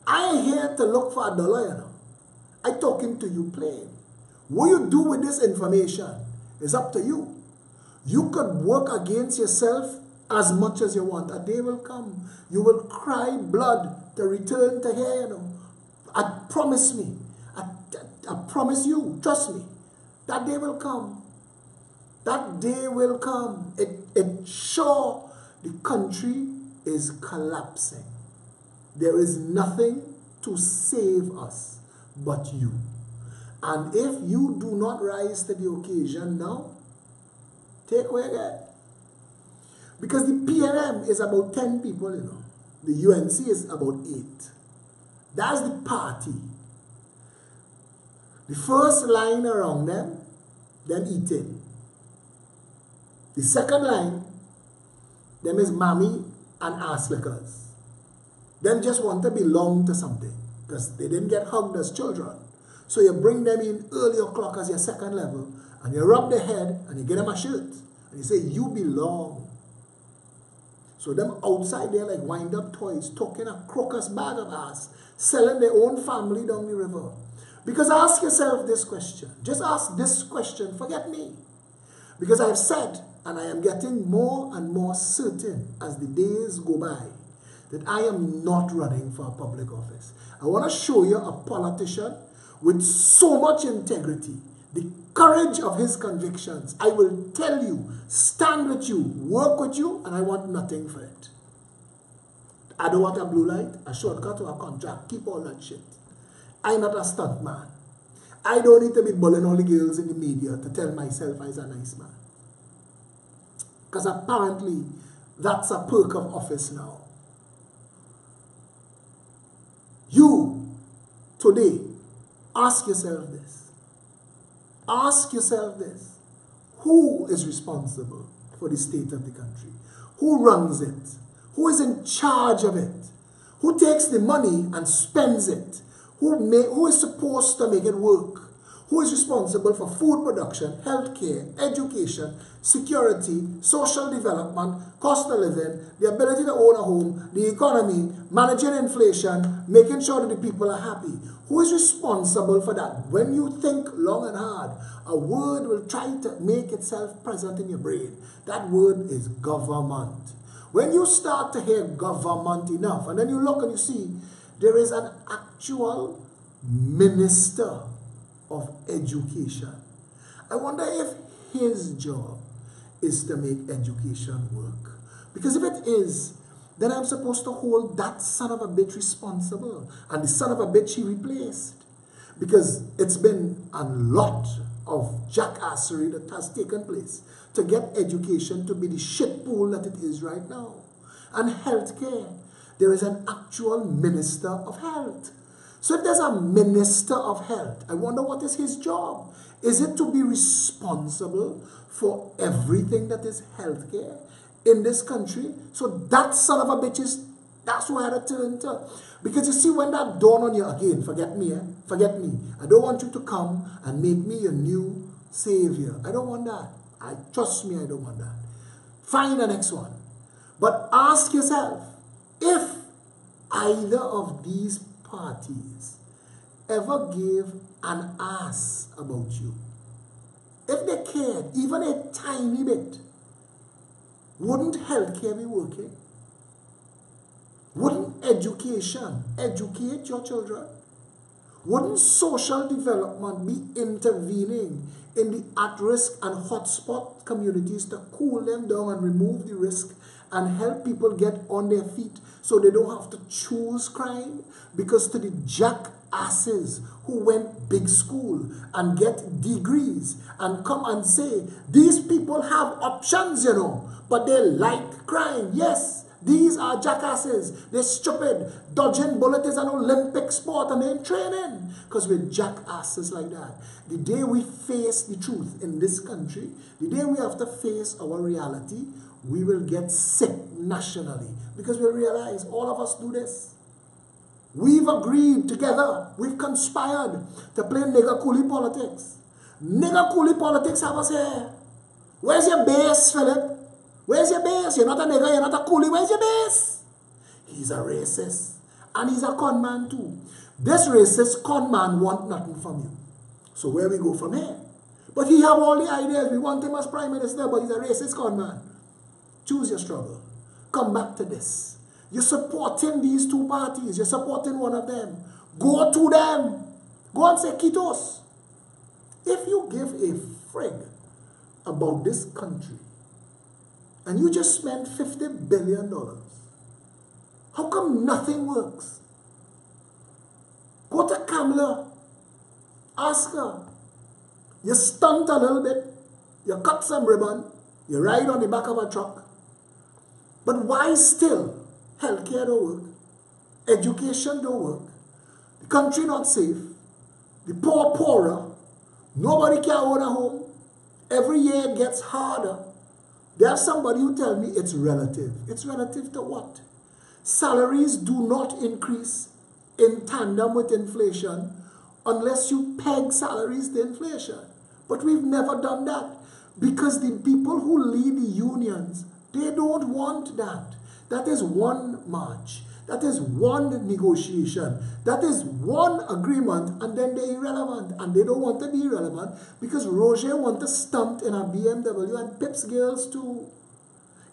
I ain't here to look for $1, you know. I talking to you plain. What you do with this information is up to you. You could work against yourself as much as you want. A day will come. You will cry blood to return to here, you know. I promise me. I promise you. Trust me. That day will come. That day will come. It sure the country is collapsing. There is nothing to save us but you. And if you do not rise to the occasion now, take away again. Because the PNM is about 10 people, you know. The UNC is about 8. That's the party. The first line around them eating. The second line, them is mommy and ass lickers. Them just want to belong to something because they didn't get hugged as children. So you bring them in early o'clock as your second level and you rub their head and you get them a shirt and you say, you belong. So them outside there like wind up toys, talking a crocus bag of ass, selling their own family down the river. Because ask yourself this question. Just ask this question. Forget me. Because I've said, and I am getting more and more certain as the days go by, that I am not running for a public office. I want to show you a politician with so much integrity, the courage of his convictions. I will tell you, stand with you, work with you, and I want nothing for it. I don't want a blue light, a shortcut, or a contract. Keep all that shit. I'm not a stunt man. I don't need to be bullying all the girls in the media to tell myself I'm a nice man. Because apparently, that's a perk of office now. You, today, ask yourself this. Ask yourself this. Who is responsible for the state of the country? Who runs it? Who is in charge of it? Who takes the money and spends it? Who is supposed to make it work? Who is responsible for food production, healthcare, education, security, social development, cost of living, the ability to own a home, the economy, managing inflation, making sure that the people are happy? Who is responsible for that? When you think long and hard, a word will try to make itself present in your brain. That word is government. When you start to hear government enough, and then you look and you see, there is an actual minister of education. I wonder if his job is to make education work. Because if it is, then I'm supposed to hold that son of a bitch responsible. And the son of a bitch he replaced. Because it's been a lot of jackassery that has taken place to get education to be the shit pool that it is right now. And healthcare, there is an actual minister of health. So if there's a minister of health, I wonder what is his job? Is it to be responsible for everything that is healthcare in this country? So that son of a bitch that's who I had to turn to. Because you see, when that dawned on you again, forget me. I don't want you to come and make me your new savior. I don't want that. Trust me, I don't want that. Find the next one. But ask yourself, if either of these parties ever gave an ass about you, if they cared even a tiny bit, wouldn't healthcare be working? Wouldn't education educate your children? Wouldn't social development be intervening in the at-risk and hotspot communities to cool them down and remove the risk and help people get on their feet so they don't have to choose crime? Because to the jackasses who went big school and get degrees and come and say, these people have options, you know, but they like crime. Yes, these are jackasses. They're stupid. Dodging bullets is an Olympic sport and they're in training. Because we're jackasses like that. The day we face the truth in this country, the day we have to face our reality, we will get sick nationally. Because we'll realize all of us do this. We've agreed together. We've conspired to play nigger coolie politics. Nigger coolie politics have us here. Where's your base, Philip? Where's your base? You're not a nigger, you're not a coolie. Where's your base? He's a racist. And he's a con man too. This racist con man want nothing from you. So where we go from here? But he have all the ideas. We want him as prime minister, but he's a racist con man. Choose your struggle. Come back to this. You're supporting these two parties. You're supporting one of them. Go to them. Go and say, Kitos, if you give a frig about this country, and you just spent $50 billion, how come nothing works? Go to Kamala. Ask her. You stunt a little bit. You cut some ribbon. You ride on the back of a truck. But why still? Healthcare don't work. Education don't work. The country not safe. The poor poorer. Nobody can own a home. Every year it gets harder. There's somebody who tell me it's relative. It's relative to what? Salaries do not increase in tandem with inflation unless you peg salaries to inflation. But we've never done that because the people who lead the unions, they don't want that. That is one march. That is one negotiation. That is one agreement, and then they're irrelevant. And they don't want to be irrelevant because Roger wants to stunt in a BMW and Pip's girls too.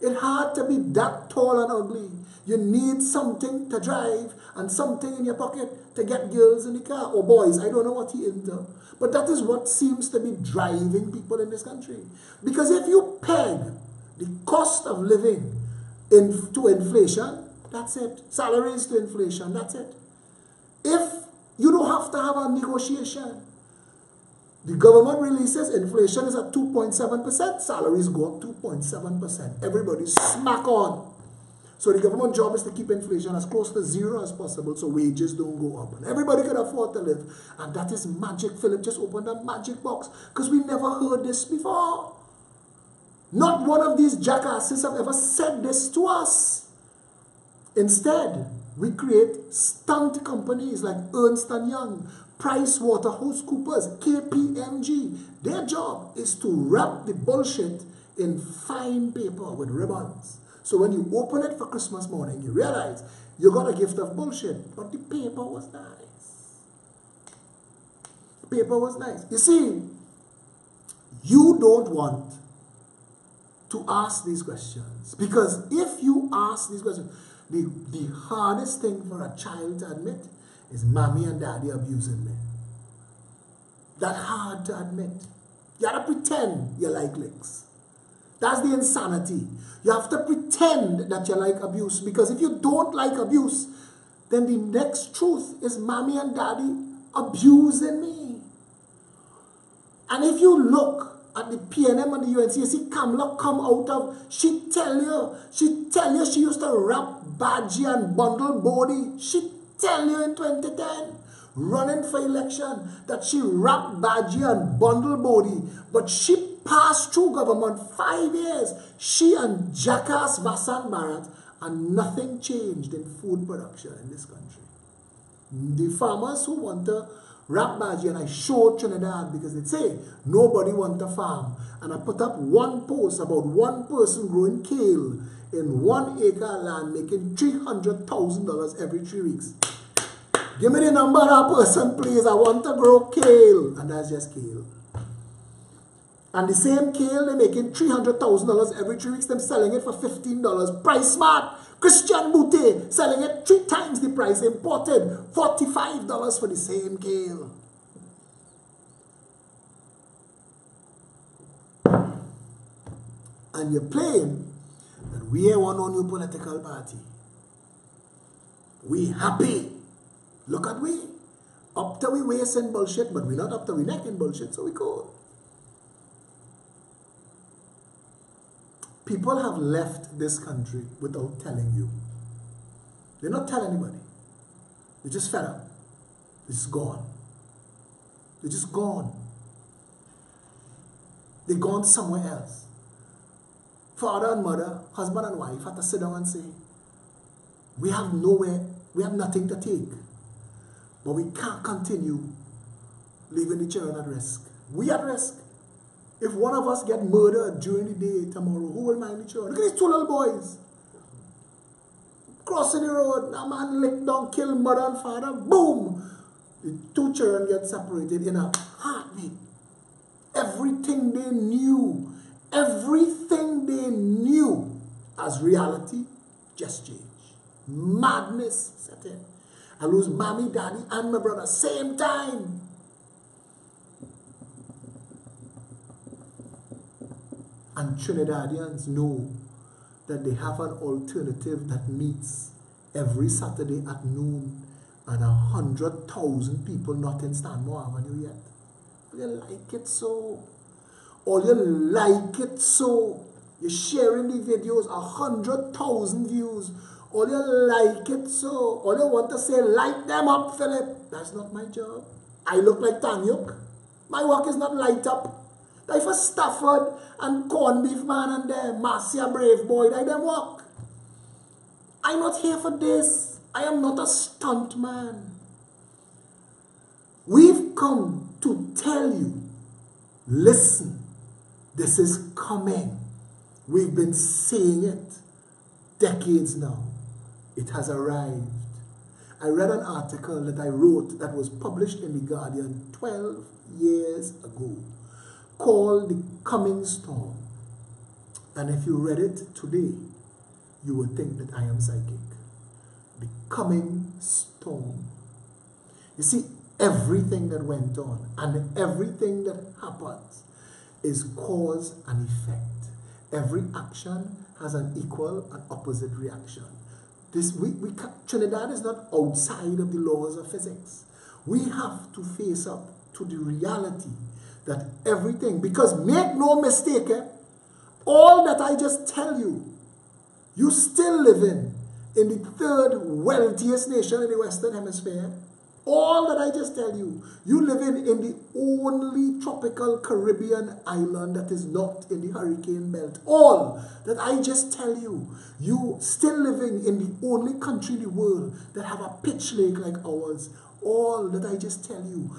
It's hard to be that tall and ugly. You need something to drive and something in your pocket to get girls in the car. Or boys, I don't know what he into. But that is what seems to be driving people in this country. Because if you peg the cost of living to inflation, that's it. Salaries to inflation, that's it. If you don't have to have a negotiation, the government releases inflation is at 2.7%, salaries go up 2.7%. Everybody smack on. So the government job is to keep inflation as close to zero as possible so wages don't go up. And everybody can afford to live. And that is magic. Philip just opened a magic box because we never heard this before. Not one of these jackasses have ever said this to us. Instead, we create stunt companies like Ernst & Young, PricewaterhouseCoopers, KPMG. Their job is to wrap the bullshit in fine paper with ribbons. So when you open it for Christmas morning, you realize you got a gift of bullshit, but the paper was nice. The paper was nice. You see, you don't want to ask these questions, because if you ask these questions, the hardest thing for a child to admit is mommy and daddy abusing me. That's hard to admit. You have to pretend you like licks. That's the insanity. You have to pretend that you like abuse, because if you don't like abuse, then the next truth is mommy and daddy abusing me. And if you look at the PNM and the UNC, you see Kamala come out of, she tell you she used to wrap Badgie and bundle body. She tell you in 2010, running for election, that she wrapped Badgie and bundle body, but she passed through government 5 years. She and Jackass Vasant Bharat, and nothing changed in food production in this country. The farmers who want to wrap Badgie, and I showed Trinidad because they say nobody want to farm, and I put up one post about one person growing kale in 1 acre land making $300,000 every 3 weeks. Give me the number of that person, please. I want to grow kale. And that's just kale. And the same kale, they're making $300,000 every 3 weeks. Them selling it for $15. Price smart. Christian Boutte selling it 3 times the price. Imported $45 for the same kale. And you're playing that we ain't want no new political party. We happy. Look at we. Up to we waist in bullshit, but we're not up to we neck in bullshit, so we go. People have left this country without telling you. They not tell anybody. They're just fed up. They're just gone. They're just gone. They're gone somewhere else. Father and mother, husband and wife had to sit down and say, we have nowhere, we have nothing to take. But we can't continue leaving the children at risk. We at risk. If one of us get murdered during the day tomorrow, who will mind the children? Look at these 2 little boys. Crossing the road, a man licked down, killed mother and father, boom! The 2 children get separated in a heartbeat. Everything they knew as reality just changed. Madness set in. I lose mommy, daddy, and my brother same time. And Trinidadians know that they have an alternative that meets every Saturday at noon, and 100,000 people not in Stanmore Avenue yet. All you like it so. All you like it so. You're sharing the videos, 100,000 views. All you like it so. All you want to say, light them up, Philip. That's not my job. I look like Tanyuk. My work is not light up. They for Stafford and corned beef man and the Marcia Brave boy, they them work. I'm not here for this. I am not a stunt man. We've come to tell you, listen, this is coming. We've been saying it decades now. It has arrived. I read an article that I wrote that was published in The Guardian 12 years ago, called The Coming Storm. And if you read it today, you would think that I am psychic. The Coming Storm. You see, everything that went on and everything that happens is cause and effect. Every action has an equal and opposite reaction. Trinidad is not outside of the laws of physics. We have to face up to the reality that everything, because make no mistake, all that I just tell you You still living in the third wealthiest nation in the Western Hemisphere. All that I just tell you, you living in the only tropical Caribbean island that is not in the hurricane belt. All that I just tell you, you still living in the only country in the world that have a pitch lake like ours. All that I just tell you,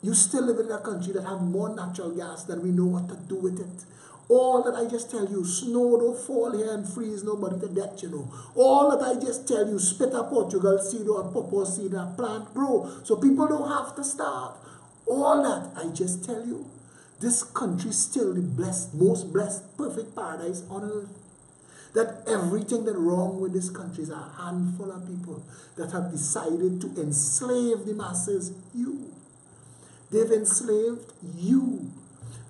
you still live in a country that have more natural gas than we know what to do with it. All that I just tell you, snow don't fall here and freeze nobody to death, you know. All that I just tell you, spit a Portugal seed or a pawpaw seed and a plant grow so people don't have to starve. All that I just tell you, this country is still the blessed, most blessed, perfect paradise on earth. That everything that's wrong with this country is a handful of people that have decided to enslave the masses. You. They've enslaved you.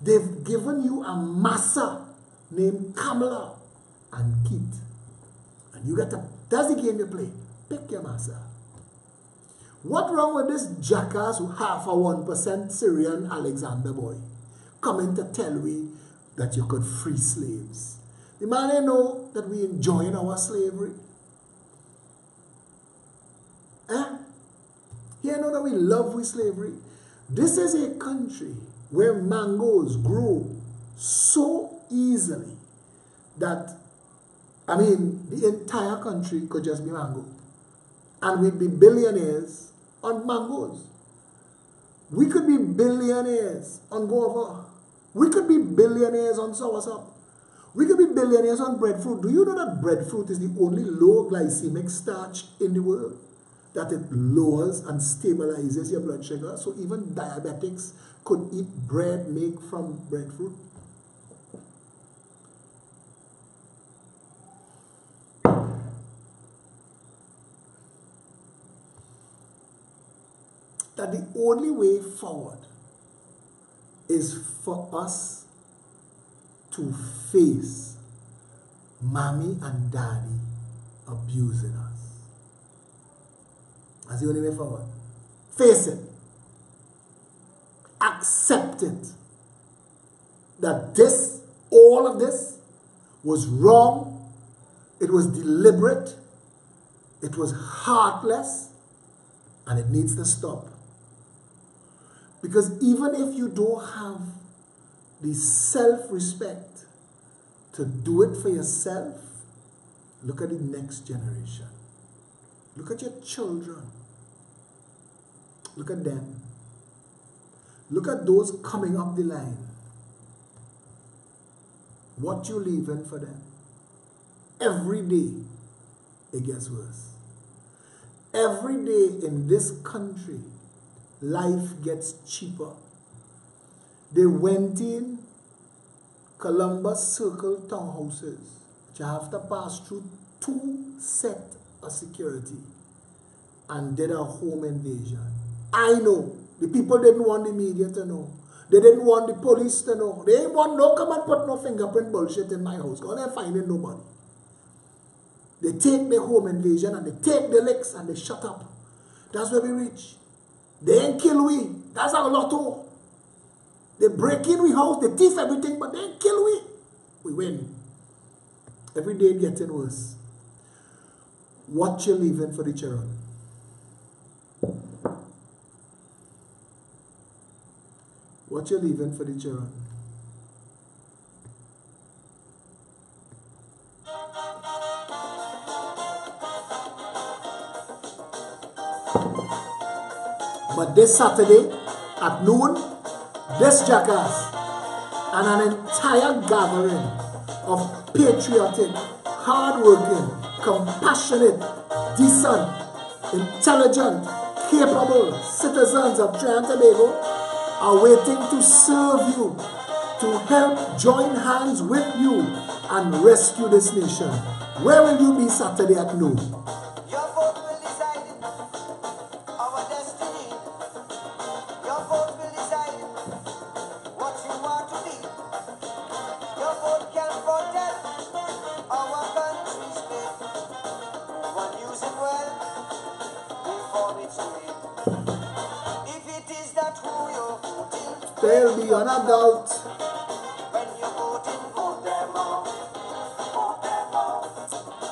They've given you a massa named Kamala and Keith. And you get to, that's the game you play. Pick your massa. What wrong with this jackass who half a 1% Syrian Alexander boy coming to tell me that you could free slaves? The man ain't know that we enjoying our slavery. He ain't know that we love with slavery. This is a country where mangoes grow so easily that, I mean, the entire country could just be mango. And we'd be billionaires on mangoes. We could be billionaires on guava. We could be billionaires on soursop. We could be billionaires on breadfruit. Do you know that breadfruit is the only low glycemic starch in the world? That it lowers and stabilizes your blood sugar. So even diabetics could eat bread made from breadfruit. That the only way forward is for us to face mommy and daddy abusing us. That's the only way forward. Face it. Accept it. That this, all of this, was wrong. It was deliberate. It was heartless. And it needs to stop. Because even if you don't have the self-respect to do it for yourself, look at the next generation. Look at your children. Look at them. Look at those coming up the line. What you leaving for them? Every day, it gets worse. Every day in this country, life gets cheaper. They went in Columbus Circle townhouses, which you have to pass through 2 sets of security, and did a home invasion. I know. The people didn't want the media to know. They didn't want the police to know. They didn't want no come and put no fingerprint bullshit in my house because they're finding nobody. They take the home invasion and they take the licks and they shut up. That's where we reach. They ain't kill we. That's our lotto. They break in we house, they thief everything, but they ain't kill we. We win. Every day it's getting worse. What you leaving for the children? What you leaving for the children? But this Saturday at noon, this jackass and an entire gathering of patriotic, hardworking, compassionate, decent, intelligent, capable citizens of Trinidad and Tobago are waiting to serve you, to help join hands with you and rescue this nation. Where will you be Saturday at noon? Your vote will decide our destiny. Your vote will decide what you want to be. Your vote can protect our country's faith. One use it well before it's too late. If it is not who you're voting, There'll be an adult. when you're voting, vote them out. Vote them out.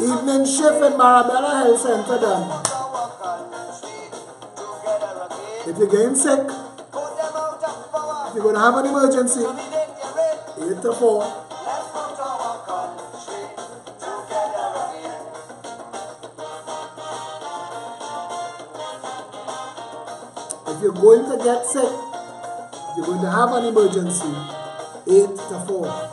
Evening shift in Marabella Health Center done. If you're getting sick, if you're going to have an emergency, 8 to 4. If you're going to get sick, if you're going to have an emergency, 8 to 4.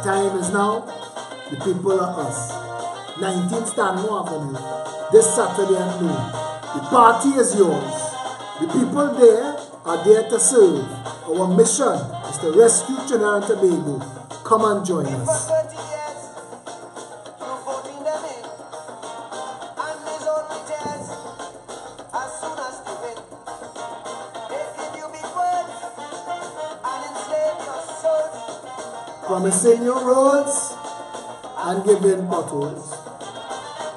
Time is now. The people are us. 19 Stanmore Avenue. This Saturday at noon. The party is yours. The people there are there to serve. Our mission is to rescue Trinidad and Tobago. Come and join us. Promising you roads and giving potholes.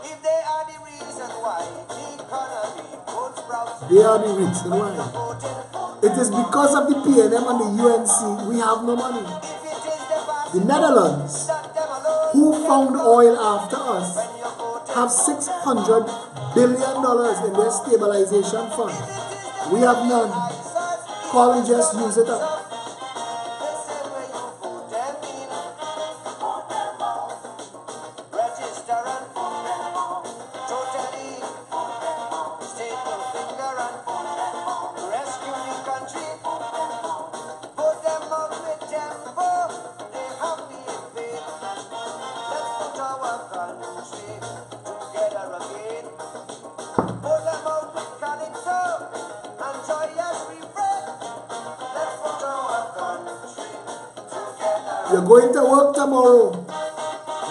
If they are the reason why the economy goes brown, They are the reason why. It is because of the PNM and the UNC we have no money. The Netherlands, who found oil after us, have $600 billion in their stabilization fund. We have none. Can't we just use it up? You're going to work tomorrow.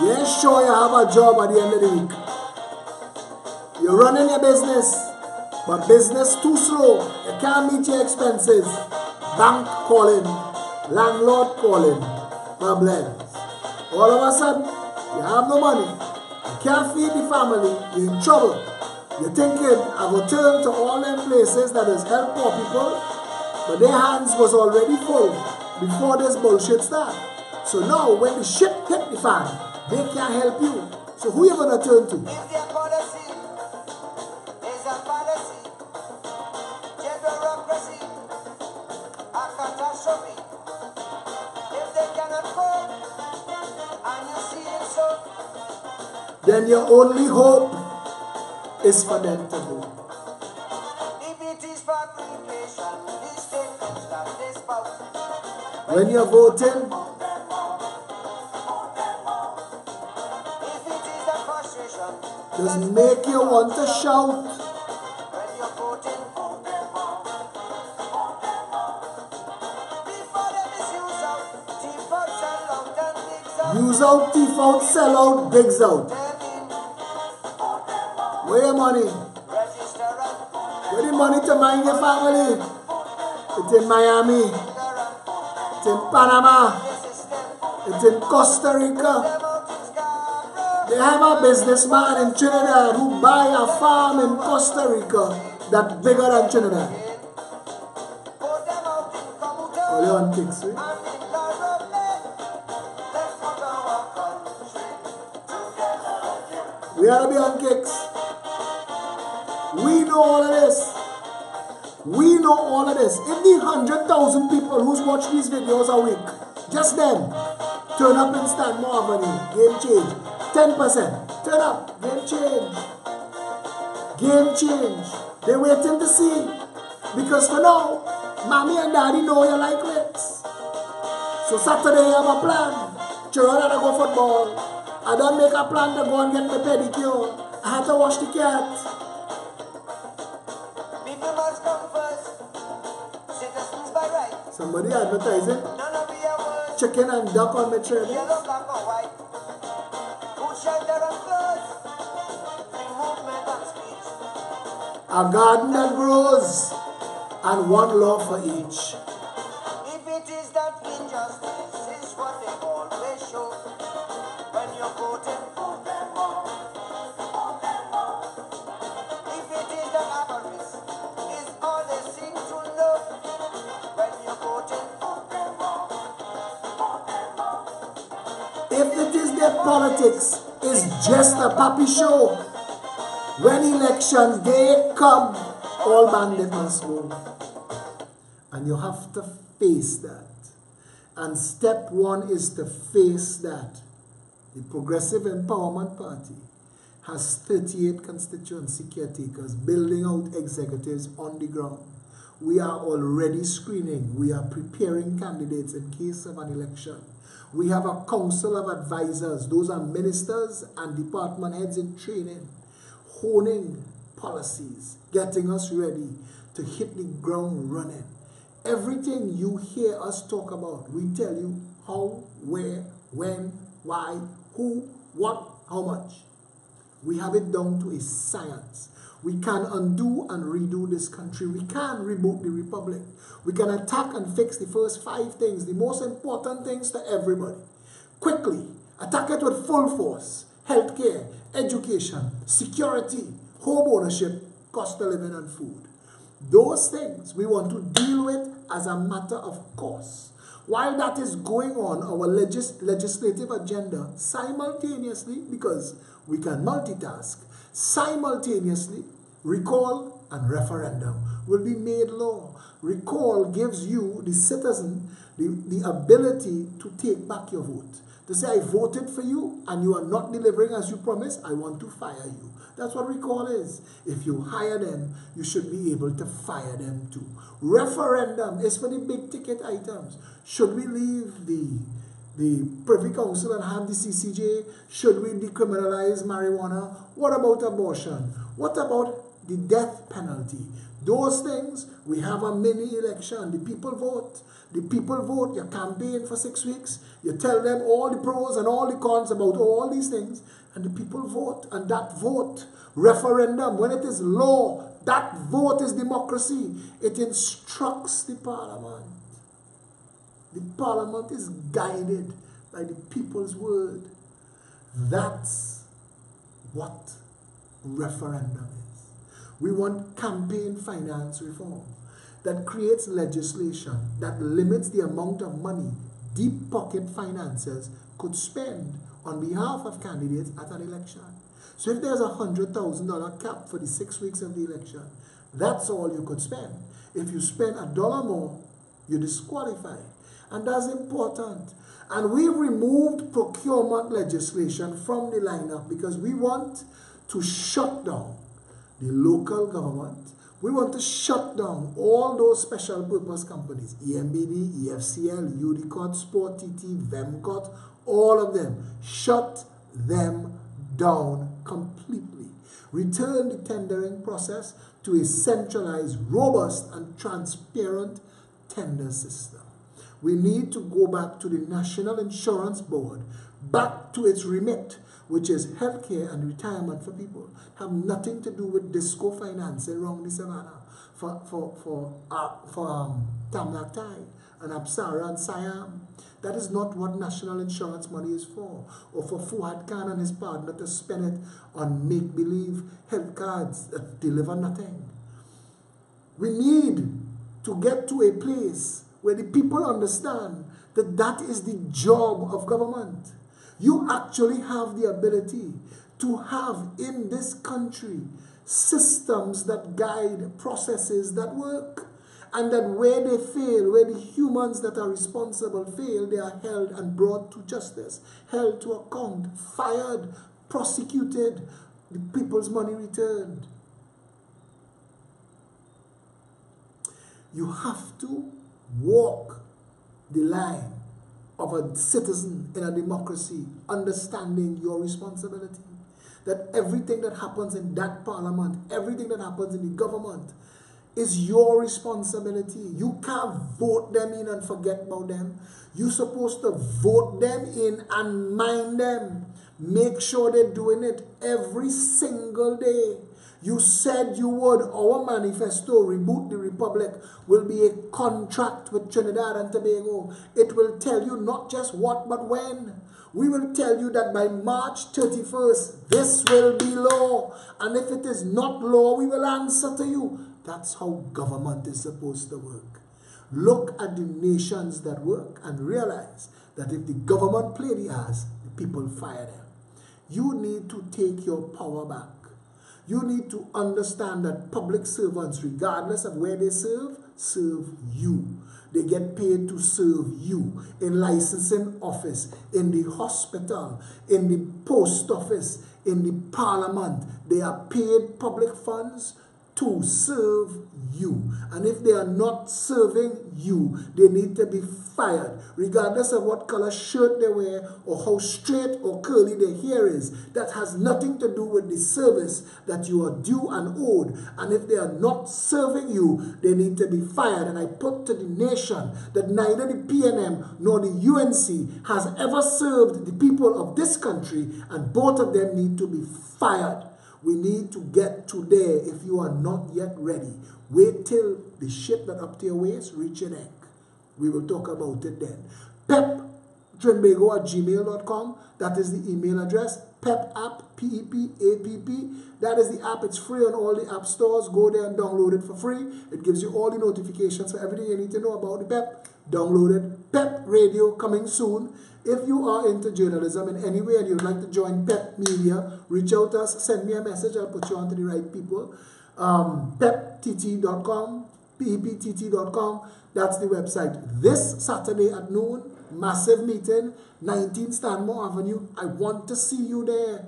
You ain't sure you have a job at the end of the week. You're running your business, but business too slow. You can't meet your expenses. Bank calling, landlord calling, problems. All of a sudden, you have no money. You can't feed the family. You're in trouble. You're thinking, I will turn to all them places that has helped poor people, but their hands was already full before this bullshit started. So now, when the shit hit the fan, they can't help you. So who you gonna turn to? if their policy is a policy, bureaucracy, a catastrophe, if they cannot cope, and you see it so, Then your only hope is for them to go. if it is fabrication, these statements that they spout, When you're voting, if it is a frustration, does make you want to shout. when you're voting, before they misuse out, thief out, sell out, and digs out, Use out, thief out, sell out, digs out. Where your money? register and Where the money to mind your family? It's in Miami. It's in Panama. It's in Costa Rica. They have a businessman in Trinidad who buy a farm in Costa Rica that's bigger than Trinidad. All you on kicks, right? We ought to be on kicks. We know all of this. We know all of this. If the 100,000 people who's watched these videos a week, just them, turn up in Stanmore Avenue, game change. 10%. Turn up, game change. Game change. They're waiting to see. Because for now, mommy and daddy know you like licks. So Saturday you have a plan. Children to go football. I don't make a plan to go and get my pedicure. I have to wash the cat. People must come first. Citizens by right. Somebody advertising None of your words. chicken and duck on my treadmill. Yellow, black, or white. Food, shelter, and clothes. Free movement and speech. A garden that grows and one law for each. If it is that injustice is what they always show. When you're voting, if it is that avarice is all they seem to know. If it is their politics, it's just a puppy show. When election day come, all bandits must go. And you have to face that. And step one is to face that. The Progressive Empowerment Party has 38 constituency caretakers building out executives on the ground. We are already screening. We are preparing candidates in case of an election. We have a council of advisors. Those are ministers and department heads in training, honing policies, getting us ready to hit the ground running. Everything you hear us talk about, we tell you how, where, when, why, who, what, how much. We have it down to a science. We can undo and redo this country. We can reboot the republic. We can attack and fix the first 5 things, the most important things to everybody. Quickly, attack it with full force. Healthcare, education, security, home ownership, cost of living and food. Those things we want to deal with as a matter of course. While that is going on, our legislative agenda simultaneously, because we can multitask, simultaneously, recall and referendum will be made law. Recall gives you, the citizen, the ability to take back your vote. To say, I voted for you and you are not delivering as you promised, I want to fire you. That's what recall is. If you hire them, you should be able to fire them too. Referendum is for the big ticket items. Should we leave the Privy Council and have the CCJ? Should we decriminalize marijuana? What about abortion? What about the death penalty? Those things, we have a mini election. The people vote. The people vote. You campaign for 6 weeks. You tell them all the pros and all the cons about all these things. And the people vote. And that vote, referendum, when it is law, that vote is democracy. It instructs the parliament. The parliament is guided by the people's word. That's what referendum is. We want campaign finance reform that creates legislation that limits the amount of money deep pocket financiers could spend on behalf of candidates at an election. So if there's a $100,000 cap for the 6 weeks of the election, that's all you could spend. If you spend $1 more, you're disqualified. And that's important. And we've removed procurement legislation from the lineup because we want to shut down the local government. We want to shut down all those special purpose companies, EMBD, EFCL, UDCOT, Sport TT, VEMCOT, all of them. Shut them down completely. Return the tendering process to a centralized, robust, and transparent tender system. We need to go back to the National Insurance Board, back to its remit, which is healthcare and retirement for people. Have nothing to do with disco financing around the savannah for Tamnak Tide and Apsara and Siam. That is not what national insurance money is for. Or for Fuad Khan and his partner to spend it on make-believe health cards that deliver nothing. We need to get to a place where the people understand that that is the job of government. You actually have the ability to have in this country systems that guide processes that work. And that where they fail, where the humans that are responsible fail, they are held and brought to justice, held to account, fired, prosecuted, the people's money returned. You have to walk the line of a citizen in a democracy, understanding your responsibility. That everything that happens in that parliament, everything that happens in the government is your responsibility. You can't vote them in and forget about them. You're supposed to vote them in and mind them. Make sure they're doing it every single day. You said you would. Our manifesto, Reboot the Republic, will be a contract with Trinidad and Tobago. It will tell you not just what, but when. We will tell you that by March 31st, this will be law. And if it is not law, we will answer to you. That's how government is supposed to work. Look at the nations that work and realize that if the government play the ass, the people fire them. You need to take your power back. You need to understand that public servants, regardless of where they serve you. They get paid to serve you in licensing office, in the hospital, in the post office, in the parliament. They are paid public funds to serve you. And if they are not serving you, they need to be fired, regardless of what color shirt they wear or how straight or curly their hair is. That has nothing to do with the service that you are due and owed. And if they are not serving you, they need to be fired. And I put to the nation that neither the PNM nor the UNC has ever served the people of this country, and both of them need to be fired. We need to get to there. If you are not yet ready, wait till the shit that up to your waist reach your neck. We will talk about it then. pep@gmail.com. That is the email address. Pep app, P-E-P-A-P-P. That is the app. It's free on all the app stores. Go there and download it for free. It gives you all the notifications for everything you need to know about the PEP. Download it. PEP Radio coming soon. If you are into journalism in any way and you'd like to join PEP Media, reach out to us. Send me a message. I'll put you on to the right people. peptt.com. peptt.com. That's the website. This Saturday at noon, massive meeting, 19 Stanmore Avenue. I want to see you there.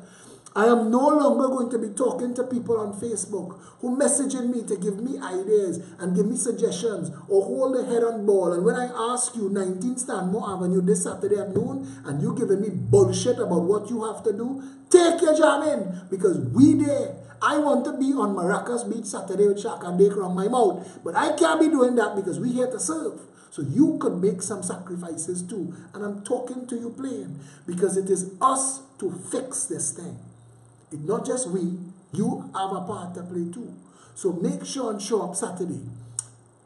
I am no longer going to be talking to people on Facebook who messaging me to give me ideas and give me suggestions or hold their head on ball. And when I ask you 19 Stanmore Avenue this Saturday at noon and you giving me bullshit about what you have to do, take your jam in, because we there. I want to be on Maracas Beach Saturday with Shaq and Dake around my mouth, but I can't be doing that because we here to serve. So you could make some sacrifices too. And I'm talking to you plain, because it is us to fix this thing. It's not just we, you have a part to play too. So make sure and show up Saturday.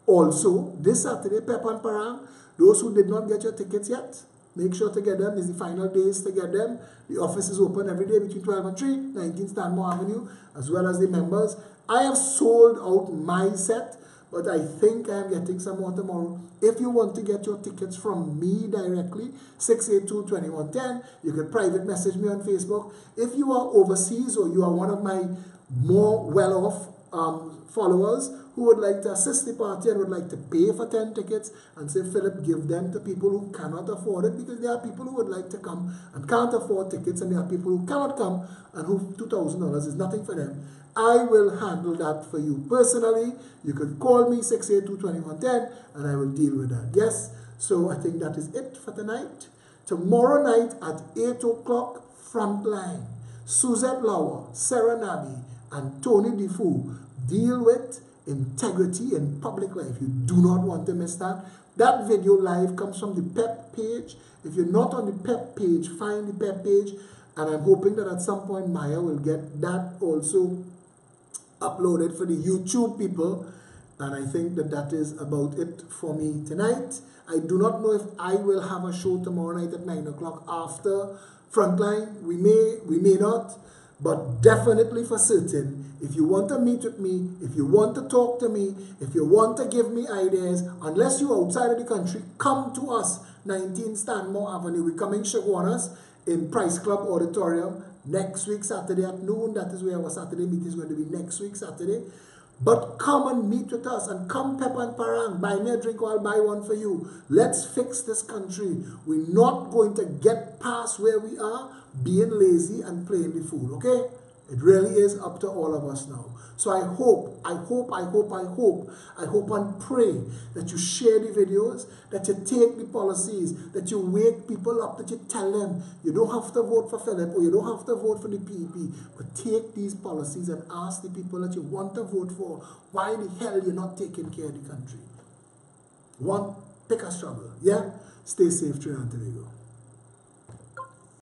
Also, this Saturday, Pep and Parang, those who did not get your tickets yet, make sure to get them. It's the final days to get them. The office is open every day between 12 and 3, 19 Stanmore Avenue, as well as the members. I have sold out my set, but I think I am getting some more tomorrow. If you want to get your tickets from me directly, 682-2110, you can private message me on Facebook. If you are overseas or you are one of my more well-off followers who would like to assist the party and would like to pay for 10 tickets and say, Philip, give them to people who cannot afford it, because there are people who would like to come and can't afford tickets, and there are people who cannot come and who $2,000 is nothing for them. I will handle that for you personally. You can call me 682-2110 and I will deal with that. Yes, so I think that is it for tonight. Tomorrow night at 8 o'clock, Frontline, Suzette Lauer, Sarah Nabi, and Tony Defoe deal with integrity in public life. You do not want to miss that. That video live comes from the PEP page. If you're not on the PEP page, find the PEP page. And I'm hoping that at some point Maya will get that also uploaded for the YouTube people. And I think that that is about it for me tonight. I do not know if I will have a show tomorrow night at 9 o'clock after Frontline. We may not. But definitely for certain, if you want to meet with me, if you want to talk to me, if you want to give me ideas, unless you're outside of the country, come to us, 19 Stanmore Avenue. We're coming Shaguanas in Price Club Auditorium next week, Saturday at noon. That is where our Saturday meeting is going to be next week, Saturday. But come and meet with us, and come Pep and Parang. Buy me a drink or I'll buy one for you. Let's fix this country. We're not going to get past where we are being lazy and playing the fool, okay? It really is up to all of us now. So I hope and pray that you share the videos, that you take the policies, that you wake people up, that you tell them you don't have to vote for Philip or you don't have to vote for the PEP, but take these policies and ask the people that you want to vote for why the hell you're not taking care of the country. Pick a struggle, yeah? Stay safe, Trinidad and Tobago.